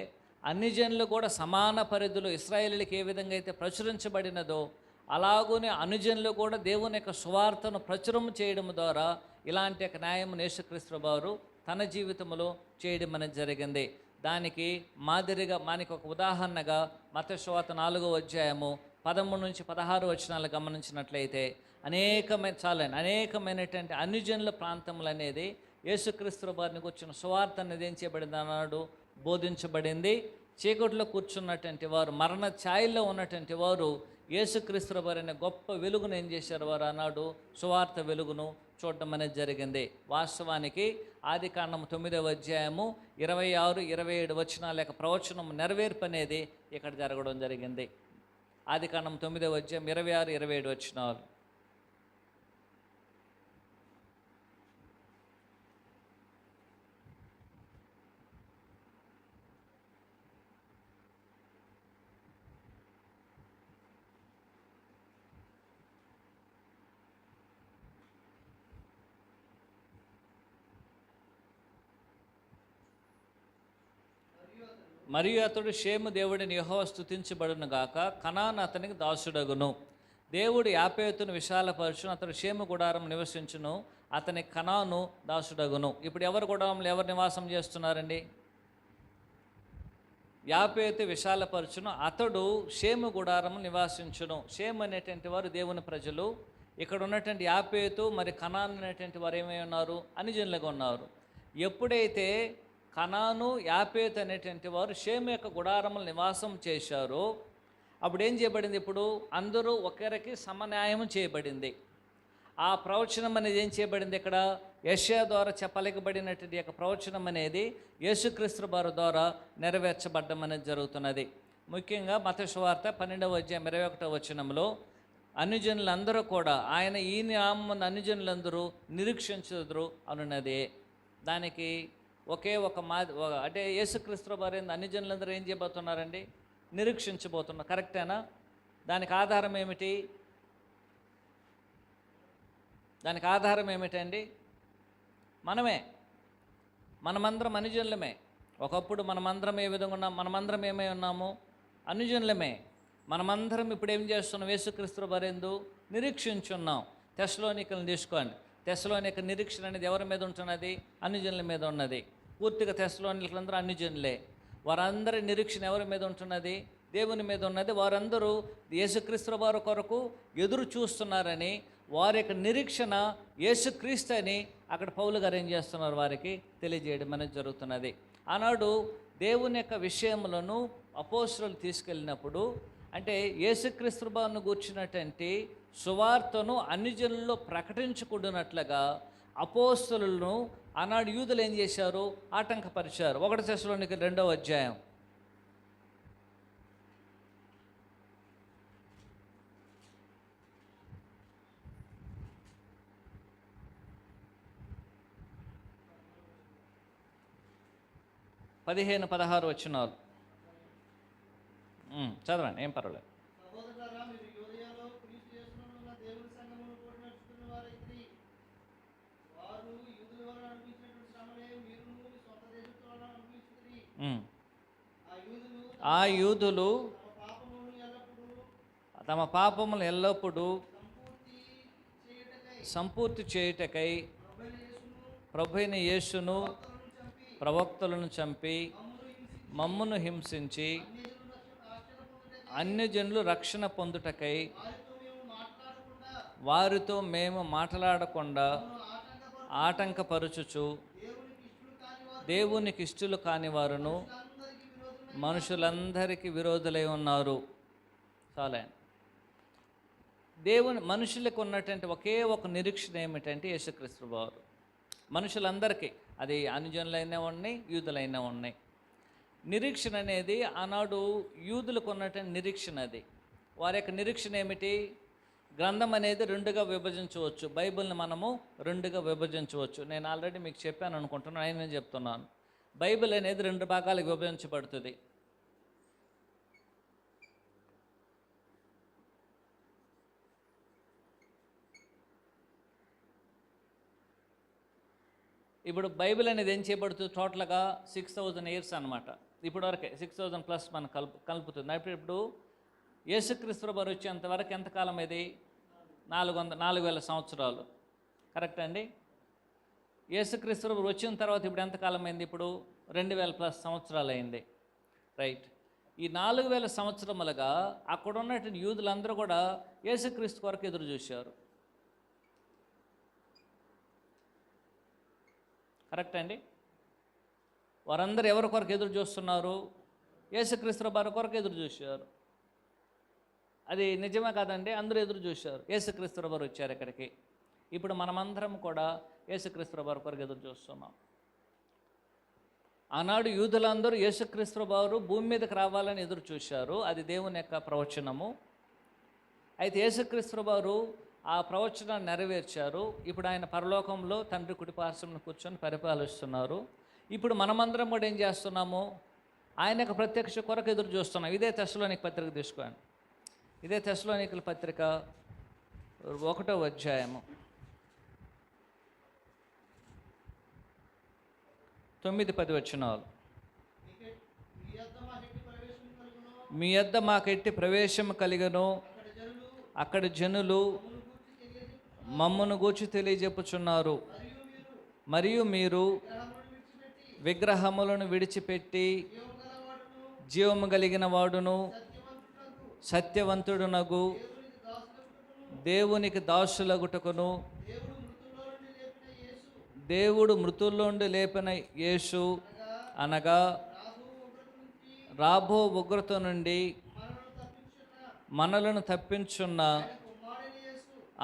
అన్ని జనులు కూడా సమాన పరిధిలో ఇశ్రాయేలీలకు ఏ విధంగా అయితే ప్రచురించబడినదో అలాగూనే అనుజనులు కూడా దేవుని యొక్క సువార్తను ప్రచురం చేయడం ద్వారా ఇలాంటి యొక్క న్యాయమును యేసుక్రీస్తు వారు తన జీవితంలో చేయడం అనేది జరిగింది. దానికి మాదిరిగా మనకి ఒక ఉదాహరణగా మత్తయి సువార్త 4వ అధ్యాయము 13 నుంచి 16 వచనాలు గమనించినట్లయితే, అనేకమైనటువంటి అన్యజనుల ప్రాంతములు అనేది యేసుక్రీస్తు వారిని కూర్చున్న సువార్త అనేది ఏం చేయబడింది అన్నాడు, బోధించబడింది. చీకట్లో కూర్చున్నటువంటి వారు, మరణ ఛాయల్లో ఉన్నటువంటి వారు యేసుక్రీస్తు వారిని గొప్ప వెలుగును ఏం చేశారు వారు అన్నాడు, సువార్త వెలుగును చూడడం అనేది జరిగింది. వాస్తవానికి ఆదికాండము 9వ అధ్యాయము 26, 27 వచనాల యొక్క ప్రవచనం నెరవేర్పు అనేది ఇక్కడ జరగడం జరిగింది. ఆదికాండం 9వ అధ్యాయం 26, 27 వచనాలు. మరియు అతడు షేము దేవుడిని యెహోవా స్తుతించబడును గాక, కనాను అతనికి దాసుడగును. దేవుడు యాపేతును విశాలపరచును, అతడు షేము గుడారం నివసించును, అతని కనాను దాసుడగును. ఇప్పుడు ఎవరి గుడారంలో ఎవరు నివాసం చేస్తున్నారండి? యాపేతు విశాలపరచును, అతడు షేము గుడారం నివాసించును. షేము అనేటువంటి వారు దేవుని ప్రజలు. ఇక్కడ ఉన్నటువంటి యాపేతు మరి కనాను అనేటువంటి వారు ఏమై ఉన్నారు, అనుజనులుగా ఉన్నారు. ఎప్పుడైతే కనాను యాపేతు అనేటువంటి వారు షేము యొక్క గుడారములు నివాసం చేశారో అప్పుడు ఏం చేయబడింది, ఇప్పుడు అందరూ ఒకరికి సమన్యాయం చేయబడింది. ఆ ప్రవచనం అనేది ఏం చేయబడింది, ఇక్కడ యెషయా ద్వారా చెప్పలేకబడినటువంటి యొక్క ప్రవచనం అనేది యేసుక్రీస్తు వారి ద్వారా నెరవేర్చబడ్డం అనేది జరుగుతున్నది. ముఖ్యంగా మత్తయి సువార్త 12వ అధ్యాయం 21వ వచనంలో అన్యజనులందరూ కూడా ఆయన ఈ నామమున అన్యజనులందరూ నిరీక్షించుదురు అనున్నది. దానికి ఒకే ఒక అంటే యేసుక్రీస్తు వారి అన్యజనులందరూ ఏం చేయబోతున్నారండి, నిరీక్షించబోతున్నారు. కరెక్టేనా? దానికి ఆధారం ఏమిటి? దానికి ఆధారం ఏమిటండి? మనమందరం అనుజనులమే. ఒకప్పుడు మనమందరం ఏ విధంగా ఉన్నాం? మనమందరం ఏమై ఉన్నాము? అనుజనులమే. మనమందరం ఇప్పుడు ఏం చేస్తున్నాం? యేసుక్రీస్తు వారందు నిరీక్షించున్నాం. తెస్సలోనికలను తీసుకోండి. తెస్సలోనిక నిరీక్షణ అనేది ఎవరి మీద ఉంటున్నది? అనుజనుల మీద ఉన్నది. పూర్తిగా తెస్సలోనికలందరూ అనుజనులే. వారందరి నిరీక్షణ ఎవరి మీద ఉంటున్నది? దేవుని మీద ఉన్నది. వారందరూ యేసుక్రీస్తు వారి కొరకు ఎదురు చూస్తున్నారని, వారి యొక్క నిరీక్షణ యేసుక్రీస్తు అని అక్కడ పౌలు గారు ఏం చేస్తున్నారు, వారికి తెలియజేయడం అనేది జరుగుతున్నది. ఆనాడు దేవుని యొక్క విషయములను అపోస్తలులు తీసుకెళ్ళినప్పుడు, అంటే యేసుక్రీస్తు వారిని గూర్చినటువంటి సువార్తను అన్ని జనుల్లో ప్రకటించుకుంటున్నట్లుగా అపోస్తలులను ఆనాడు యూదులు ఏం చేశారు, ఆటంకపరిచారు. 1 తెస్సలోనికీయులు 2వ అధ్యాయం 15-16 వచనాలు చదవండి, ఏం పర్వాలేదు. ఆ యూదులు తమ పాపములు ఎల్లప్పుడూ సంపూర్తి చేయుటకై ప్రభువైన యేసును ప్రవక్తలను చంపి మమ్మును హింసించి అన్యజనులు రక్షణ పొందుటకై వారితో మేము మాట్లాడకుండా ఆటంకపరచుచు దేవునికి ఇష్టలు కాని వారును మనుషులందరికీ విరోధులై ఉన్నారు. చాలా మనుషులకు ఉన్నటువంటి ఒకే ఒక నిరీక్షణ ఏమిటంటే యేసుక్రీస్తు వారు. మనుషులందరికీ, అది అనుజనులైనా ఉన్నాయి, యూదులైనా ఉన్నాయి. నిరీక్షణ అనేది ఆనాడు యూదులకు ఉన్నటువంటి నిరీక్షణ. అది వారి యొక్క నిరీక్షణ ఏమిటి? గ్రంథం అనేది రెండుగా విభజించవచ్చు. బైబిల్ని మనము రెండుగా విభజించవచ్చు. నేను ఆల్రెడీ మీకు చెప్పాను అనుకుంటున్నాను, నేను చెప్తున్నాను. బైబిల్ అనేది రెండు భాగాలకు విభజించబడుతుంది. ఇప్పుడు బైబిల్ అనేది ఏం చేయబడుతుంది? టోటల్గా 6000 ఇయర్స్ అనమాట. ఇప్పటివరకే 6000 ప్లస్ మనం కలుపుతుంది. ఇప్పుడు యేసుక్రీస్తు వారు వచ్చేంతవరకు ఎంతకాలం? ఇది 4,000 సంవత్సరాలు. కరెక్ట్ అండి? యేసుక్రీస్తు వారు వచ్చిన తర్వాత ఇప్పుడు ఎంతకాలం అయింది? ఇప్పుడు 2000 ప్లస్ సంవత్సరాలు అయింది. రైట్. ఈ 4000 సంవత్సరములుగా అక్కడ ఉన్నటువంటి యూదులందరూ కూడా యేసుక్రీస్తు కొరకు ఎదురు చూశారు. కరెక్ట్ అండి? వారందరూ ఎవరి కొరకు ఎదురు చూస్తున్నారు? యేసుక్రీస్తు వారి కొరకు ఎదురు చూశారు. అది నిజమే కాదండి? అందరూ ఎదురు చూశారు. యేసుక్రీస్తు వారు వచ్చారు ఇక్కడికి. ఇప్పుడు మనమందరం కూడా యేసుక్రీస్తు వారి కొరకు ఎదురు చూస్తున్నాం. ఆనాడు యూదులందరూ యేసుక్రీస్తు వారు భూమి మీదకి రావాలని ఎదురు చూశారు. అది దేవుని యొక్క ప్రవచనము. అయితే యేసుక్రీస్తు వారు ఆ ప్రవచనాన్ని నెరవేర్చారు. ఇప్పుడు ఆయన పరలోకంలో తండ్రి కుడి పార్శ్వమున కూర్చొని పరిపాలిస్తున్నారు. ఇప్పుడు మనమందరం కూడా ఏం చేస్తున్నాము? ఆయన యొక్క ప్రత్యక్ష కొరకు ఎదురు చూస్తున్నాం. ఇదే తెస్సలోనిక పత్రిక తీసుకోండి. ఇదే తెస్సలోనికల పత్రిక 1వ అధ్యాయము 9-10 వచనాలు. మీ యొద్ద మాకెట్టి ప్రవేశం కలిగను, అక్కడ జనులు మమ్మను గూర్చి తెలియజెప్పుచున్నారు. మరియు మీరు విగ్రహములను విడిచిపెట్టి జీవము కలిగిన వాడును సత్యవంతుడునగు దేవునికి దాసులగుటకును దేవుడు మృతుల్లోండి లేపిన యేసు అనగా రాబో ఉగ్రత నుండి మనలను తప్పించున్న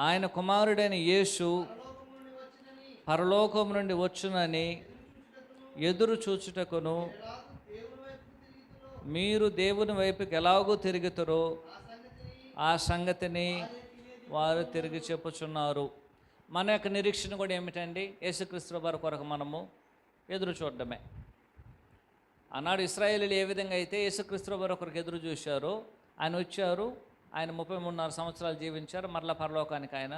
ఆయన కుమారుడైన యేసు పరలోకం నుండి వచ్చునని ఎదురు చూచుటకును మీరు దేవుని వైపుకి ఎలాగో తిరుగుతారో ఆ సంగతిని వారు తిరిగి చెప్పుచున్నారు. మన యొక్క నిరీక్షణ కూడా ఏమిటండి? యేసుక్రీస్తు వారి కొరకు మనము ఎదురు చూడడమే. ఆనాడు ఇశ్రాయేలీలు ఏ విధంగా అయితే యేసుక్రీస్తు వారి కొరకు ఎదురు చూశారో, ఆయన వచ్చారు, ఆయన 33.5 సంవత్సరాలు జీవించారు, మరలా పరలోకానికి ఆయన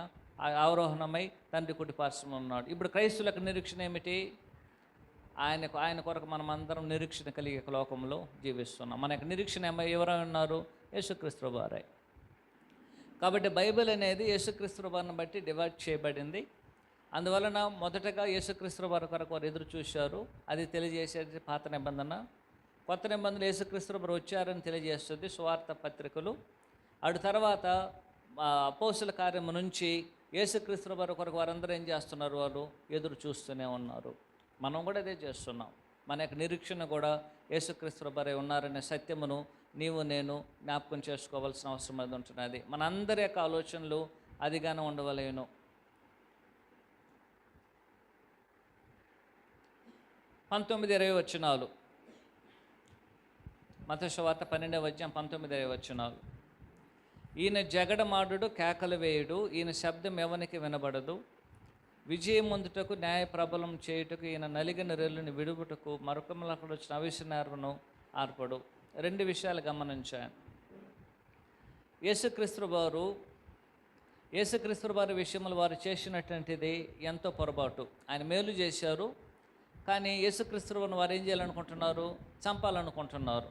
ఆరోహణమై తండ్రి కుడి పార్శ్వమున ఉన్నాడు. ఇప్పుడు క్రైస్తువులకు నిరీక్షణ ఏమిటి? ఆయన కొరకు మనం అందరం నిరీక్షణ కలిగే లోకంలో జీవిస్తున్నాం. మన యొక్క నిరీక్షణ ఎవరై ఉన్నారు? యేసుక్రీస్తు వారే. కాబట్టి బైబిల్ అనేది యేసుక్రీస్తు వారిని బట్టి డివైడ్ చేయబడింది. అందువలన మొదటగా యేసుక్రీస్తు వారి కొరకు వారు ఎదురు చూశారు. అది తెలియజేసేది పాత నిబంధన. కొత్త నిబంధనలు యేసుక్రీస్తు వారు వచ్చారని తెలియజేస్తుంది సువార్త పత్రికలు. అటు తర్వాత అపోస్తుల కార్యము నుంచి యేసుక్రీస్తు వారి కొరకు వారందరూ ఏం చేస్తున్నారు? వాళ్ళు ఎదురు చూస్తూనే ఉన్నారు. మనం కూడా అదే చేస్తున్నాం. మన యొక్క నిరీక్షణ కూడా యేసుక్రీస్తు వారే ఉన్నారనే సత్యమును నీవు నేను జ్ఞాపకం చేసుకోవాల్సిన అవసరం అది ఉంటున్నది. మనందరి యొక్క ఆలోచనలు అదిగానే ఉండవలేను. పంతొమ్మిది 20 వచనాలు. మత్తయి సువార్త 12వ అధ్యాయం 19-20 వచనాలు. ఈయన జగడమాడుడు, కేకలు వేయుడు, ఈయన శబ్దం ఎవనికి వినబడదు. విజయం పొందుటకు న్యాయ ప్రబలం చేయుటకు ఈయన నలిగిన రెల్లుని విడుపుటకు మరొకములు అక్కడ వచ్చిన అవిశ్వనర్వను ఆర్పడు. 2 విషయాలు గమనించాను. యేసుక్రీస్తు వారి విషయంలో వారు చేసినటువంటిది ఎంతో పొరపాటు. ఆయన మేలు చేశారు, కానీ యేసుక్రీస్తు వారిని వారు ఏం చేయాలనుకుంటున్నారు? చంపాలనుకుంటున్నారు.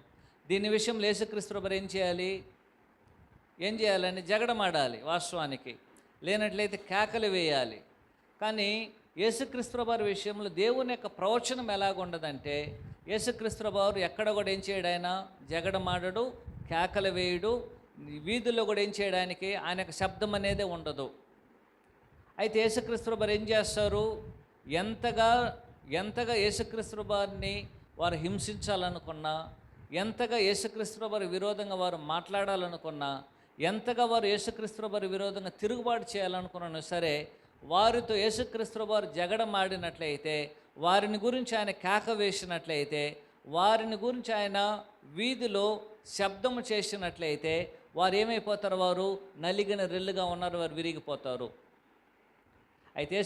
దీని విషయంలో యేసుక్రీస్తు ప్రభువారు ఏం చేయాలని జగడమాడాలి వాస్తవానికి, లేనట్లయితే కేకలు వేయాలి. కానీ యేసుక్రీస్తు ప్రభువారి విషయంలో దేవుని యొక్క ప్రవచనం ఎలాగుండదంటే, యేసుక్రీస్తు ప్రభువారు ఎక్కడ కూడా ఏం చేయడు, ఆయన జగడమాడడు, కేకలు వేయడు, వీధుల్లో కూడా ఏం చేయడానికి ఆయన యొక్క శబ్దం అనేదే ఉండదు. అయితే యేసుక్రీస్తు ప్రభువారు ఏం చేస్తారు, ఎంతగా యేసుక్రీస్తు ప్రభువారిని వారు హింసించాలనుకున్నా, ఎంతగా యేసుక్రీస్తు ప్రభువారి విరోధంగా వారు మాట్లాడాలనుకున్నా, ఎంతగా వారు యేసుక్రీస్తు ప్రభువారి విరోధంగా తిరుగుబాటు చేయాలనుకున్నా సరే, వారితో యేసుక్రీస్తు ప్రభువారు జగడమాడినట్లయితే, వారిని గురించి ఆయన కేక వేసినట్లయితే, వారిని గురించి ఆయన వీధిలో శబ్దము చేసినట్లయితే, వారు ఏమైపోతారు, వారు నలిగిన రెల్లుగా ఉన్నారు, వారు విరిగిపోతారు. అయితే